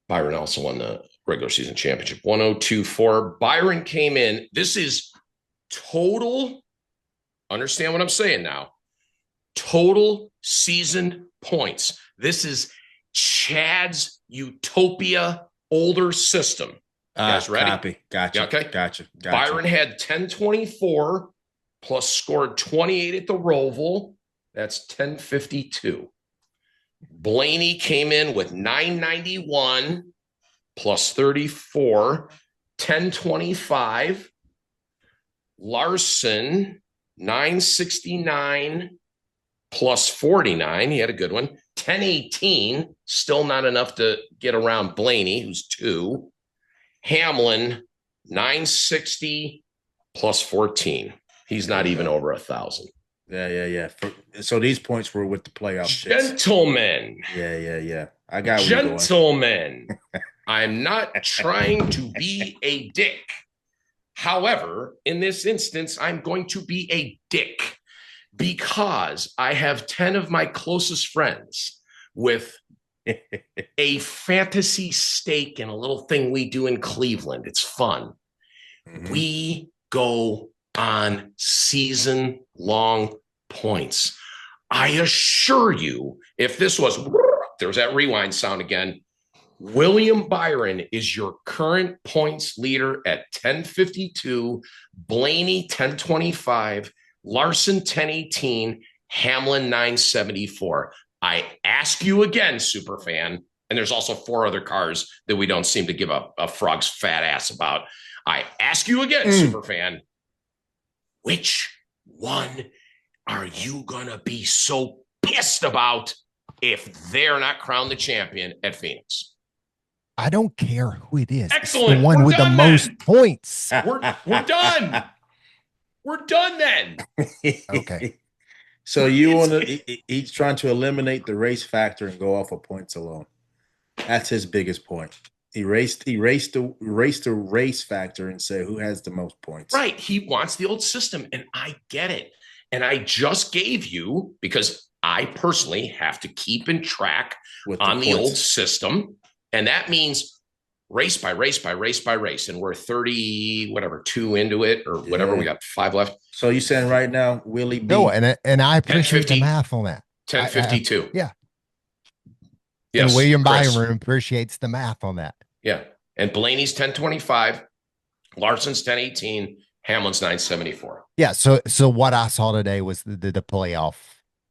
Byron also won the regular season championship. 1024. Byron came in. This is total. Understand what I'm saying now. Total season points. This is Chad's Utopia older system. You guys ready? Copy. Gotcha. Okay. Gotcha. Byron had 1024 plus scored 28 at the Roval. That's 1052. Blaney came in with 991 plus 34, 1025. Larson, 969 plus 49. He had a good one. 1018, still not enough to get around Blaney, who's 2. Hamlin, 960 plus 14. He's not even over 1,000. Yeah. So these points were with the playoff. Gentlemen. Yeah. I got gentlemen. I'm not trying to be a dick. However, in this instance, I'm going to be a dick because I have 10 of my closest friends with a fantasy stake and a little thing we do in Cleveland. It's fun. Mm-hmm. We go on season-long points. I assure you, if this was, there's that rewind sound again, William Byron is your current points leader at 1052, Blaney 1025, Larson 1018, Hamlin 974. I ask you again, superfan, and there's also 4 other cars that we don't seem to give a frog's fat ass about. I ask you again, superfan, which one are you going to be so pissed about if they're not crowned the champion at Phoenix? I don't care who it is. Excellent. It's the one with the most points. We're done. We're done then. Okay. So you want to? He's trying to eliminate the race factor and go off of points alone. That's his biggest point. Erase the race factor and say who has the most points. Right. He wants the old system, and I get it. And I just gave you, because I personally have to keep in track on the old system. And that means race by race by race by race. And we're 2 into it or whatever. We got 5 left. So you're saying right now, Willie B. No, and I appreciate the math on that. 1052. Yeah. Yes. And William Byron appreciates the math on that. Yeah. And Blaney's 1025. Larson's 1018. Hamlin's 974. Yeah. So what I saw today was the playoff.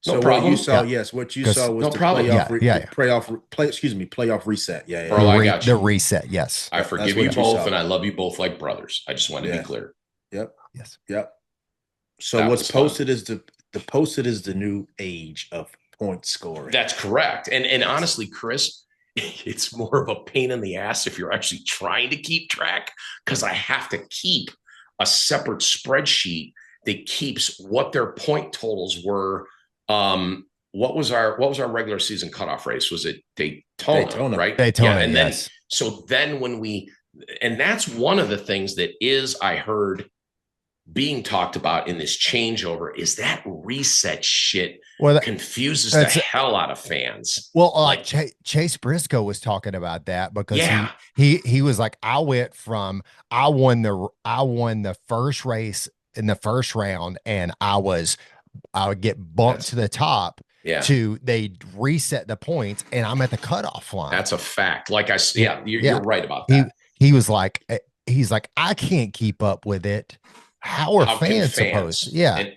So what you saw, what you saw was the playoff reset. Yeah. Bro, I got you. The reset, yes. I forgive you both, and I love you both like brothers. I just wanted to be clear. Yep. Yes. Yep. So what's posted is the new age of point scoring. That's correct. And honestly, Chris, it's more of a pain in the ass if you're actually trying to keep track, because I have to keep a separate spreadsheet that keeps what their point totals were. What was our regular season cutoff race? Was it Daytona, right? Daytona, and then and that's one of the things that I heard being talked about in this changeover is that reset shit confuses the hell out of fans. Well, like Chase Briscoe was talking about that because he was like, I won the first race in the first round, and I would get bumped to the top. Yeah. They reset the points, and I'm at the cutoff line. That's a fact. You're right about that. He was like, I can't keep up with it. How are fans supposed? Yeah. And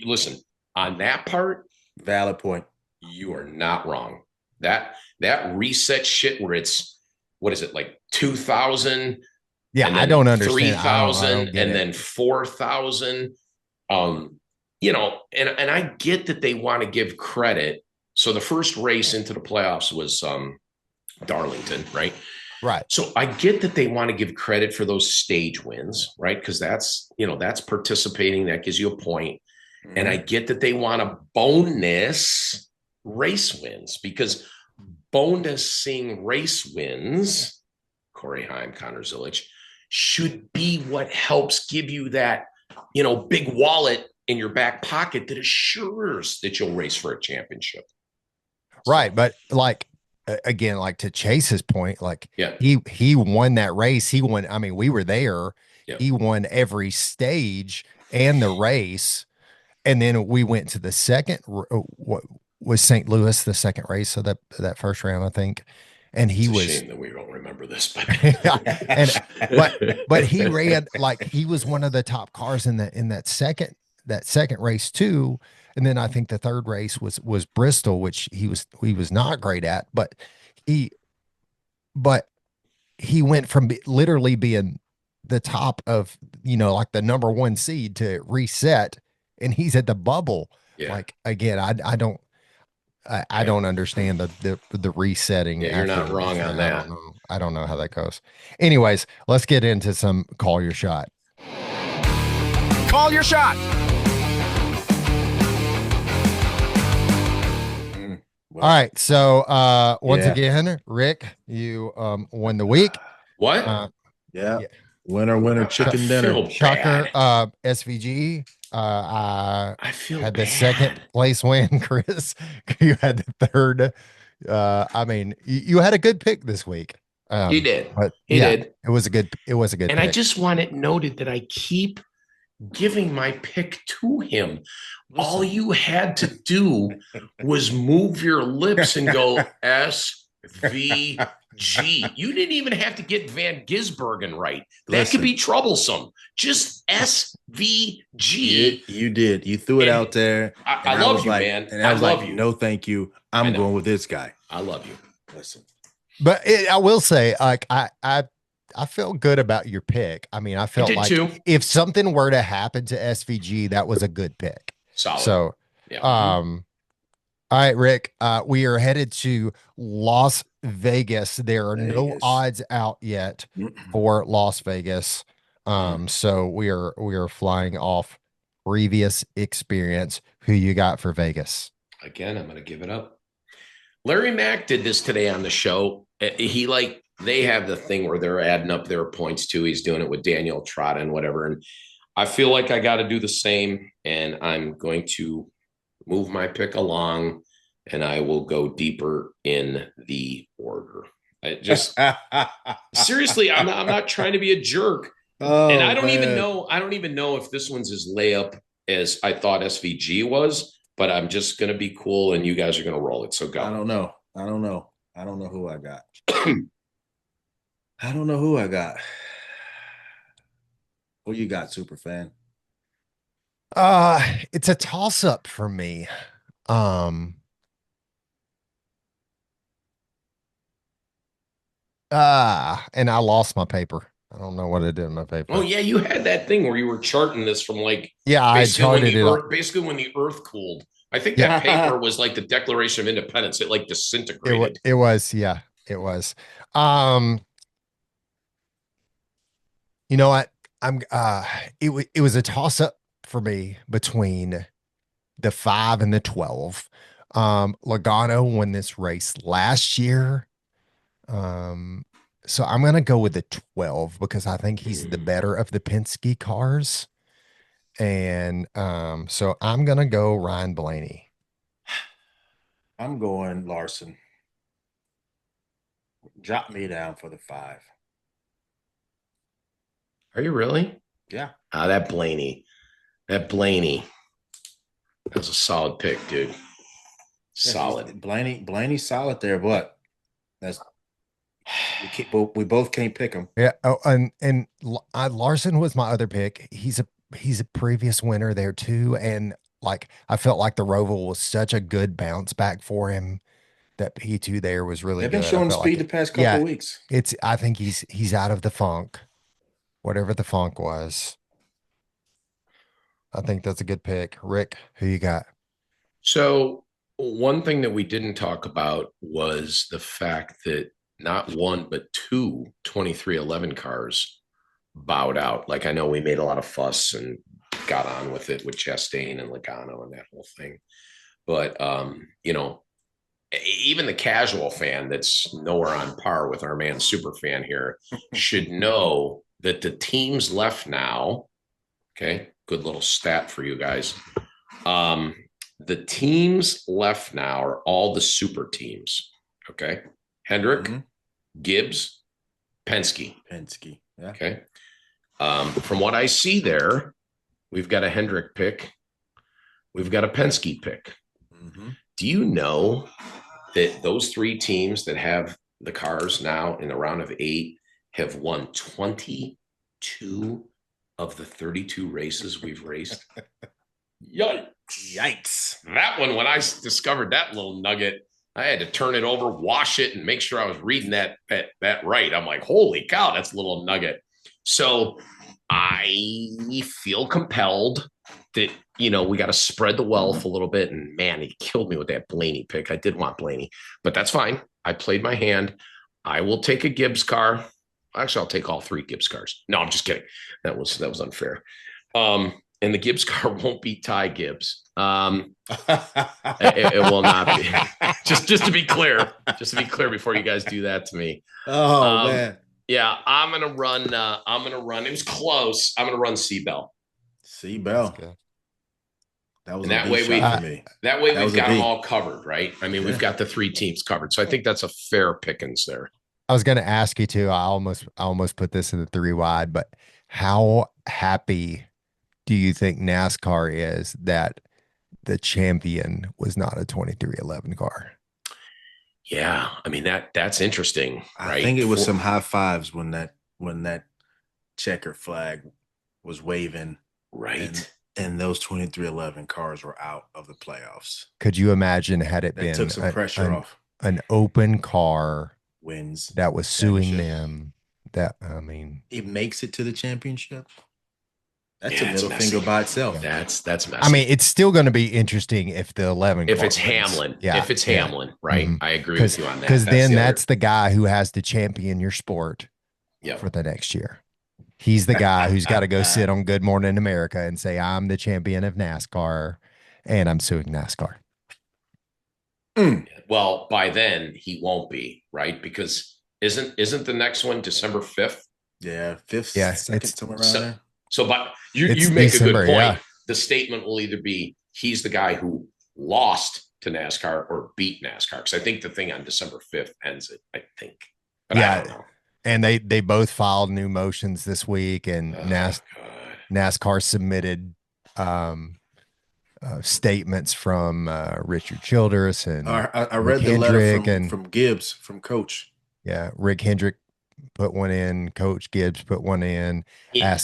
listen, on that part, valid point. You are not wrong. That reset shit where it's, what is it, like 2,000? Yeah, I don't understand. 3,000 and then 4,000. You know, and I get that they want to give credit. So the first race into the playoffs was Darlington, right? Right. So I get that they want to give credit for those stage wins, right? Because that's, you know, that's participating. That gives you a point. Mm-hmm. And I get that they want to bonus race wins because bonusing race wins, Corey Heim, Connor Zilich, should be what helps give you that, you know, big wallet in your back pocket that assures that you'll race for a championship. Right. So, but like, again, like to Chase's point, like yeah, he won that race. He won. I mean, we were there. Yeah. He won every stage and the race. And then we went to the second, what was St. Louis, the second race of that first round, I think. And he was shame that we don't remember this, but but he ran like he was one of the top cars in that second race too. And then I think the third race was Bristol, which he was not great at, but he went from literally being the top of, you know, like the number one seed to reset, and he's at the bubble. Yeah. Like again, I don't understand the resetting. Yeah, you're not wrong on that. I don't know how that goes. Anyways, let's get into some call your shot. Call your shot. Well, all right. So once again, Rick, you won the week. What? Yeah. Winner, chicken dinner. Shocker. SVG. I feel had bad. The second place win, Chris. You had the third. I mean, you had a good pick this week. You did. But he did. It was a good And pick. I just want it noted that I keep giving my pick to him. All you had to do was move your lips and go SVG. You didn't even have to get Van Gisbergen right. That could be troublesome. Just SVG. You did. You threw it out there. I love you, man. And I was like, no, thank you. I'm going with this guy. I love you. Listen. But I will say, like, I felt good about your pick. I mean, I felt like if something were to happen to SVG, that was a good pick. Solid. So, all right, Rick, we are headed to Las Vegas. There are no odds out yet for Las Vegas. So we are flying off previous experience. Who you got for Vegas? Again, I'm going to give it up. Larry Mack did this today on the show. They have the thing where they're adding up their points too. He's doing it with Daniel Trotta and whatever. And I feel like I got to do the same, and I'm going to move my pick along, and I will go deeper in the order. I just seriously, I'm not trying to be a jerk. And I don't even know if this one's as layup as I thought SVG was, but I'm just going to be cool, and you guys are going to roll it. So go. I don't know who I got. I don't know who I got. Who you got, super fan? It's a toss up for me. And I lost my paper. I don't know what I did in my paper. Oh yeah, you had that thing where you were charting this from like I charted it. Basically, when the Earth cooled, I think that paper was like the Declaration of Independence. It like disintegrated. It was. You know what? It was a toss up for me between the 5 and the 12. Logano won this race last year. So I'm going to go with the 12 because I think he's the better of the Penske cars. And so I'm going to go Ryan Blaney. I'm going Larson. Drop me down for the 5. Are you really? Yeah. That Blaney. That was a solid pick, dude. Solid. Yeah, Blaney's solid there, but we both can't pick him. Yeah. Oh, and Larson was my other pick. He's a previous winner there too, and like I felt like the Roval was such a good bounce back for him. That P2 there was really good. They've been showing speed the past couple of weeks. I think he's out of the funk, whatever the funk was. I think that's a good pick. Rick, who you got? So one thing that we didn't talk about was the fact that not one, but two 2311 cars bowed out. Like I know we made a lot of fuss and got on with it with Chastain and Logano and that whole thing. But even the casual fan that's nowhere on par with our man Superfan here should know that the teams left now. Okay, good little stat for you guys. The teams left now are all the super teams. Okay, Hendrick, Gibbs, Penske. Yeah. Okay. From what I see there, we've got a Hendrick pick. We've got a Penske pick. Do you know that those three teams that have the cars now in the round of 8 have won 22 of the 32 races we've raced? Yikes. That one, when I discovered that little nugget, I had to turn it over, wash it, and make sure I was reading that right. I'm like, holy cow, that's a little nugget. So I feel compelled that, we got to spread the wealth a little bit. And man, he killed me with that Blaney pick. I did want Blaney, but that's fine. I played my hand. I will take a Gibbs car. Actually, I'll take all 3 Gibbs cars. No, I'm just kidding. That was unfair. And the Gibbs car won't be Ty Gibbs. It will not be. just to be clear, before you guys do that to me. Oh man. Yeah, I'm gonna run. It was close. I'm gonna run Seabell. That was that way for me. That way we've got them all covered, right? I mean, we've got the 3 teams covered. So I think that's a fair pickings there. I was going to ask you too. I almost put this in the 3 wide, but how happy do you think NASCAR is that the champion was not a 2311 car? Yeah, I mean that's interesting. Right? I think it was some high fives when that checker flag was waving. Right. And those 2311 cars were out of the playoffs. Could you imagine had it been took some pressure off? An open car wins that was suing them. That it makes it to the championship. That's a middle finger by itself. That's messy. I mean, it's still going to be interesting if the 11. If it's Hamlin, Hamlin, right? Mm-hmm. I agree with you on that. Because then that's the guy who has to champion your sport for the next year. He's the guy who's got to go sit on Good Morning America and say, I'm the champion of NASCAR and I'm suing NASCAR. Well, by then he won't be, right? Because isn't the next one December 5th? Yeah, 5th, 2nd, somewhere around there. So, but you make December, a good point. Yeah. The statement will either be he's the guy who lost to NASCAR or beat NASCAR. Because I think the thing on December 5th ends it, I think. But I don't know. And they both filed new motions this week, and NASCAR submitted statements from Richard Childress and I read the letter from Gibbs, from Coach. Yeah, Rick Hendrick put one in. Coach Gibbs put one in.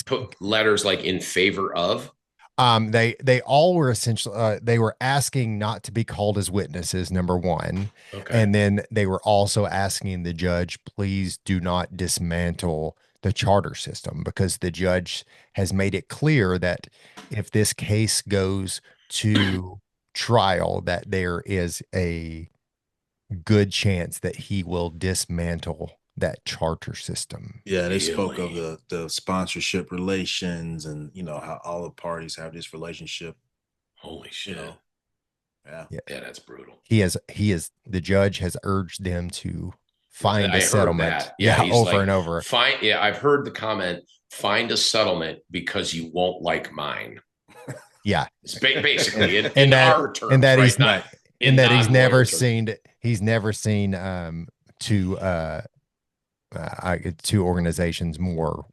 Put letters like in favor of. They all were essentially they were asking not to be called as witnesses, number one. Okay. And then they were also asking the judge, please do not dismantle the charter system, because the judge has made it clear that if this case goes to trial, that there is a good chance that he will dismantle that charter system. Yeah, they spoke of the sponsorship relations and how all the parties have this relationship. Holy shit. Yeah, that's brutal. The judge has urged them to find a settlement. Over and over. I've heard the comment, find a settlement because you won't like mine. Yeah. It's basically in our terms. And that right? he's never seen two organizations more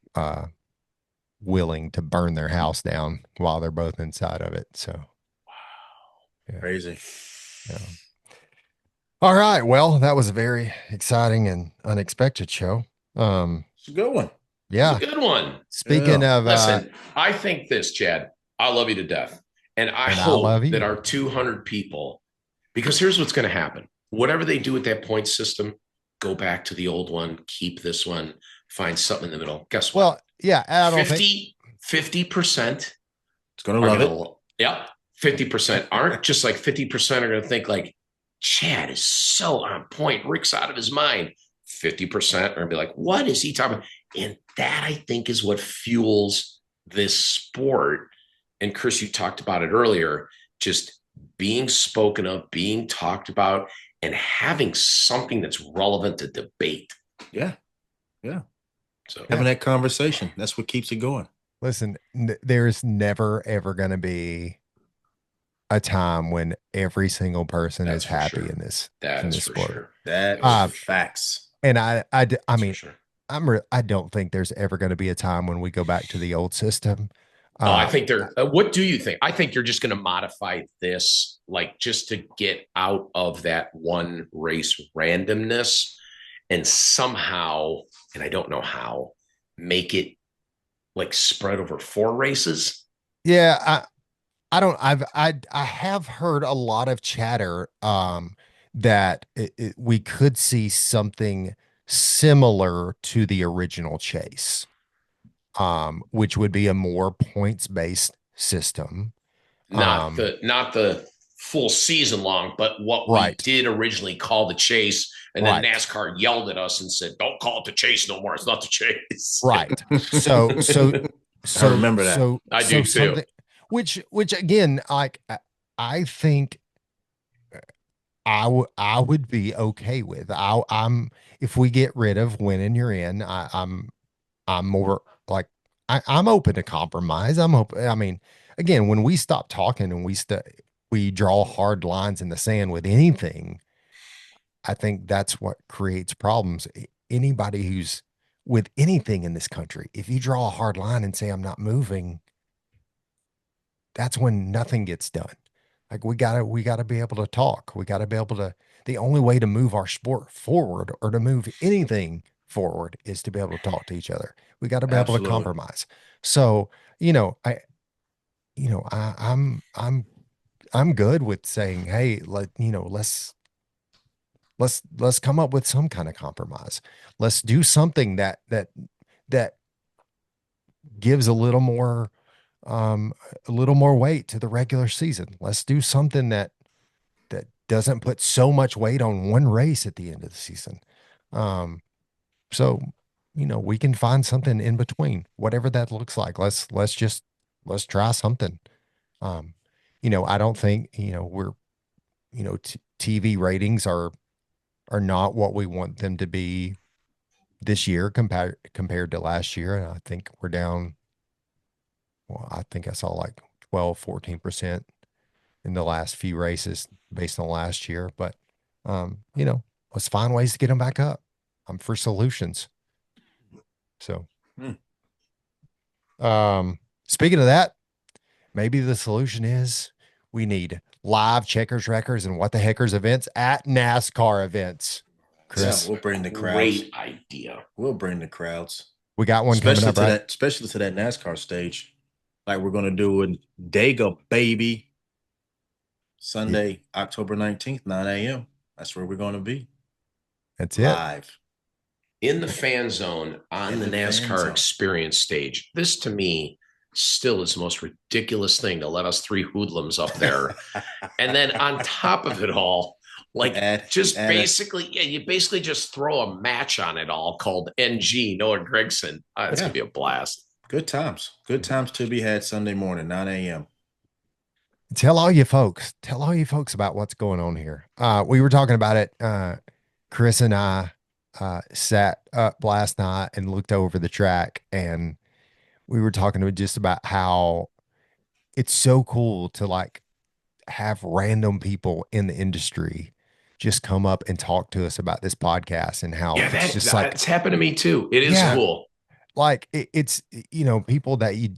willing to burn their house down while they're both inside of it. So wow. Crazy. Yeah. All right. Well, that was a very exciting and unexpected show. It's a good one. Yeah. It's a good one. Speaking of listen, I think this, Chad, I love you to death. And I hope that our 200 people, because here's what's going to happen. Whatever they do with that point system, go back to the old one, keep this one, find something in the middle. Guess what? Well, yeah, I don't 50% It's going to love it. Yep. 50% aren't, just like 50% are going to think like, Chad is so on point. Rick's out of his mind. 50% are going to be like, what is he talking about? And that, I think, is what fuels this sport. And Chris, you talked about it earlier, just being spoken of, being talked about, and having something that's relevant to debate. Yeah. Yeah. So having that conversation, that's what keeps it going. Listen, there's never, ever going to be a time when every single person is happy in this sport. Sure. That's facts. And I mean, sure. I don't think there's ever going to be a time when we go back to the old system. I think what do you think? I think you're just going to modify this, like, just to get out of that one race randomness and somehow, and I don't know how, make it like spread over 4 races. Yeah. I have heard a lot of chatter that we could see something similar to the original chase, which would be a more points-based system. Not the full season long, but what we did originally call the chase, and then NASCAR yelled at us and said, "Don't call it the chase no more. It's not the chase." Right. So I remember that. I do too. Which again, like, I think I would be okay with. I'm if we get rid of when and you're in, I'm more like I'm open to compromise. I'm open. I mean, again, when we stop talking and we draw hard lines in the sand with anything, I think that's what creates problems. Anybody who's with anything in this country, if you draw a hard line and say I'm not moving, that's when nothing gets done. Like, we gotta be able to talk. We gotta be able to, the only way to move our sport forward or to move anything forward is to be able to talk to each other. We got to be able to compromise. So, I'm good with saying, hey, let's come up with some kind of compromise. Let's do something that gives a little more weight to the regular season. Let's do something that doesn't put so much weight on one race at the end of the season. So, we can find something in between, whatever that looks like. Let's try something. I don't think, we're, TV ratings are not what we want them to be this year compared to last year. And I think we're down. Well, I think I saw like 12-14% in the last few races based on last year, but let's find ways to get them back up. I'm for solutions. So, speaking of that, maybe the solution is we need live checkers, wreckers, and what the heckers events at NASCAR events. Chris, we'll bring the crowds. Great idea. We'll bring the crowds. We got one coming up, right? Especially to that NASCAR stage, like we're going to do in Dega, baby. Sunday, October 19th, 9 a.m. That's where we're going to be. That's live. In the fan zone on the NASCAR experience stage. This, to me, still is the most ridiculous thing to let us 3 hoodlums up there. And then on top of it all, like, you basically just throw a match on it all called NG, Noah Gregson. It's going to be a blast. Good times. Good times to be had Sunday morning, 9 a.m. Tell all you folks about what's going on here. We were talking about it. Chris and I sat up last night and looked over the track, and we were talking just about how it's so cool to, like, have random people in the industry just come up and talk to us about this podcast and how it's happened to me too. It is cool. Like, it's people that you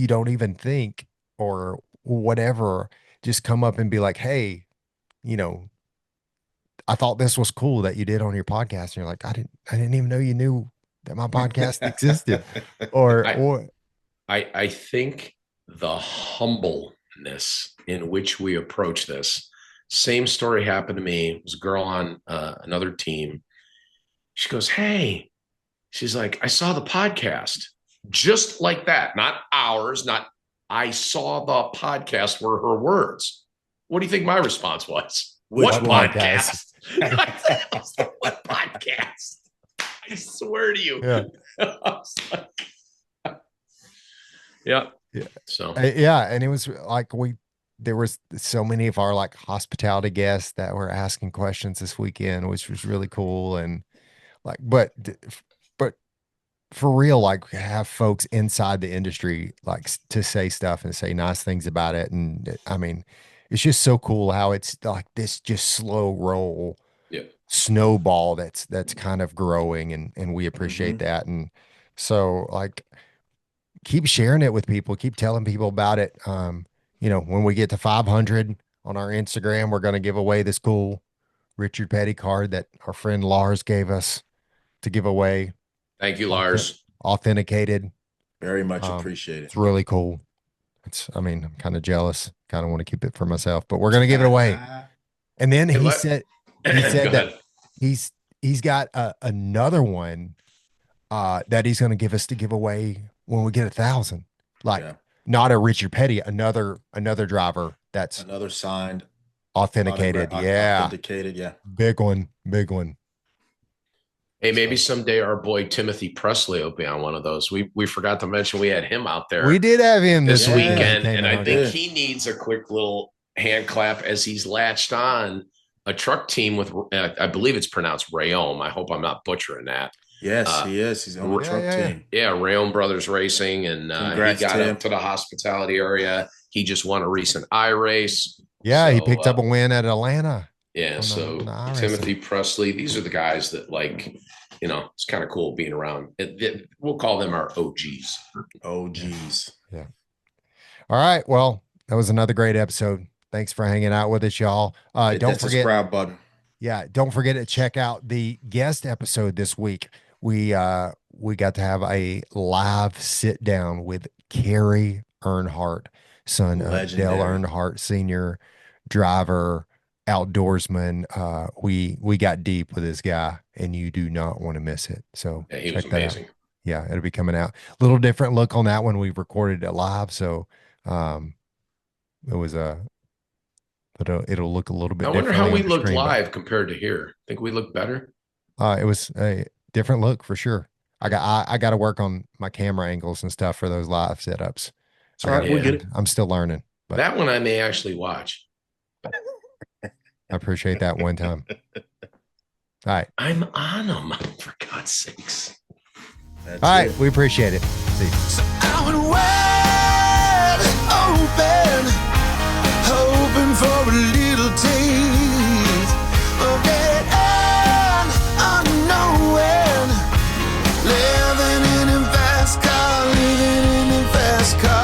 don't even think or whatever just come up and be like, hey, I thought this was cool that you did on your podcast. And you're like, I didn't even know you knew that my podcast existed. I think the humbleness in which we approach this. Same story happened to me. It was a girl on another team. She goes, hey, she's like, I saw the podcast just like that. Not ours, not I saw the podcast were her words. What do you think my response was? Which what one? podcast? What podcast? I swear to you. Yeah. Yeah. So and it was like there was so many of our like hospitality guests that were asking questions this weekend, which was really cool. And like, but for real, like have folks inside the industry like to say stuff and say nice things about it. And I mean, it's just so cool how it's like this just slow roll snowball that's kind of growing, and we appreciate that. And so like keep sharing it with people, keep telling people about it. When we get to 500 on our Instagram, we're going to give away this cool Richard Petty card that our friend Lars gave us to give away. Thank you, Lars. Authenticated. Very much appreciated. It's really cool. I'm kind of jealous. Kind of want to keep it for myself, but we're going to give it away. And then he said that he's got another one that he's going to give us to give away when we get 1,000. Not a Richard Petty, another driver that's another signed, authenticated. Authenticated. Yeah. Big one. Hey, maybe someday our boy Timothy Presley will be on one of those. We forgot to mention we had him out there. We did have him this weekend, and I think he needs a quick little hand clap as he's latched on a truck team with, I believe it's pronounced Rayom. I hope I'm not butchering that. Yes, he is. He's on the truck team. Yeah, Rayom Brothers Racing, and he got up to the hospitality area. He just won a recent iRace. Yeah, he picked up a win at Atlanta. Yeah, so Timothy Presley, these are the guys that it's kind of cool being around. We'll call them our OGs. OGs. Yeah. All right. Well, that was another great episode. Thanks for hanging out with us, y'all. Don't forget the subscribe button. Yeah, don't forget to check out the guest episode this week. We got to have a live sit down with Kerry Earnhardt, son of Dale Earnhardt, senior driver, outdoorsman. We got deep with this guy, and you do not want to miss it. So he was amazing. Yeah, it'll be coming out. A little different look on that one. We recorded it live, so it was but it'll look a little bit. I wonder how we looked live compared to here. Think we look better? It was a different look for sure. I got to work on my camera angles and stuff for those live setups. All right, we'll get it. I'm still learning. But that one I may actually watch. I appreciate that one time. All right. I'm on them, for God's sakes. All right. We appreciate it. See you. So I went wide open, hoping for a little taste of that unknown. Living in a fast car, living in a fast car.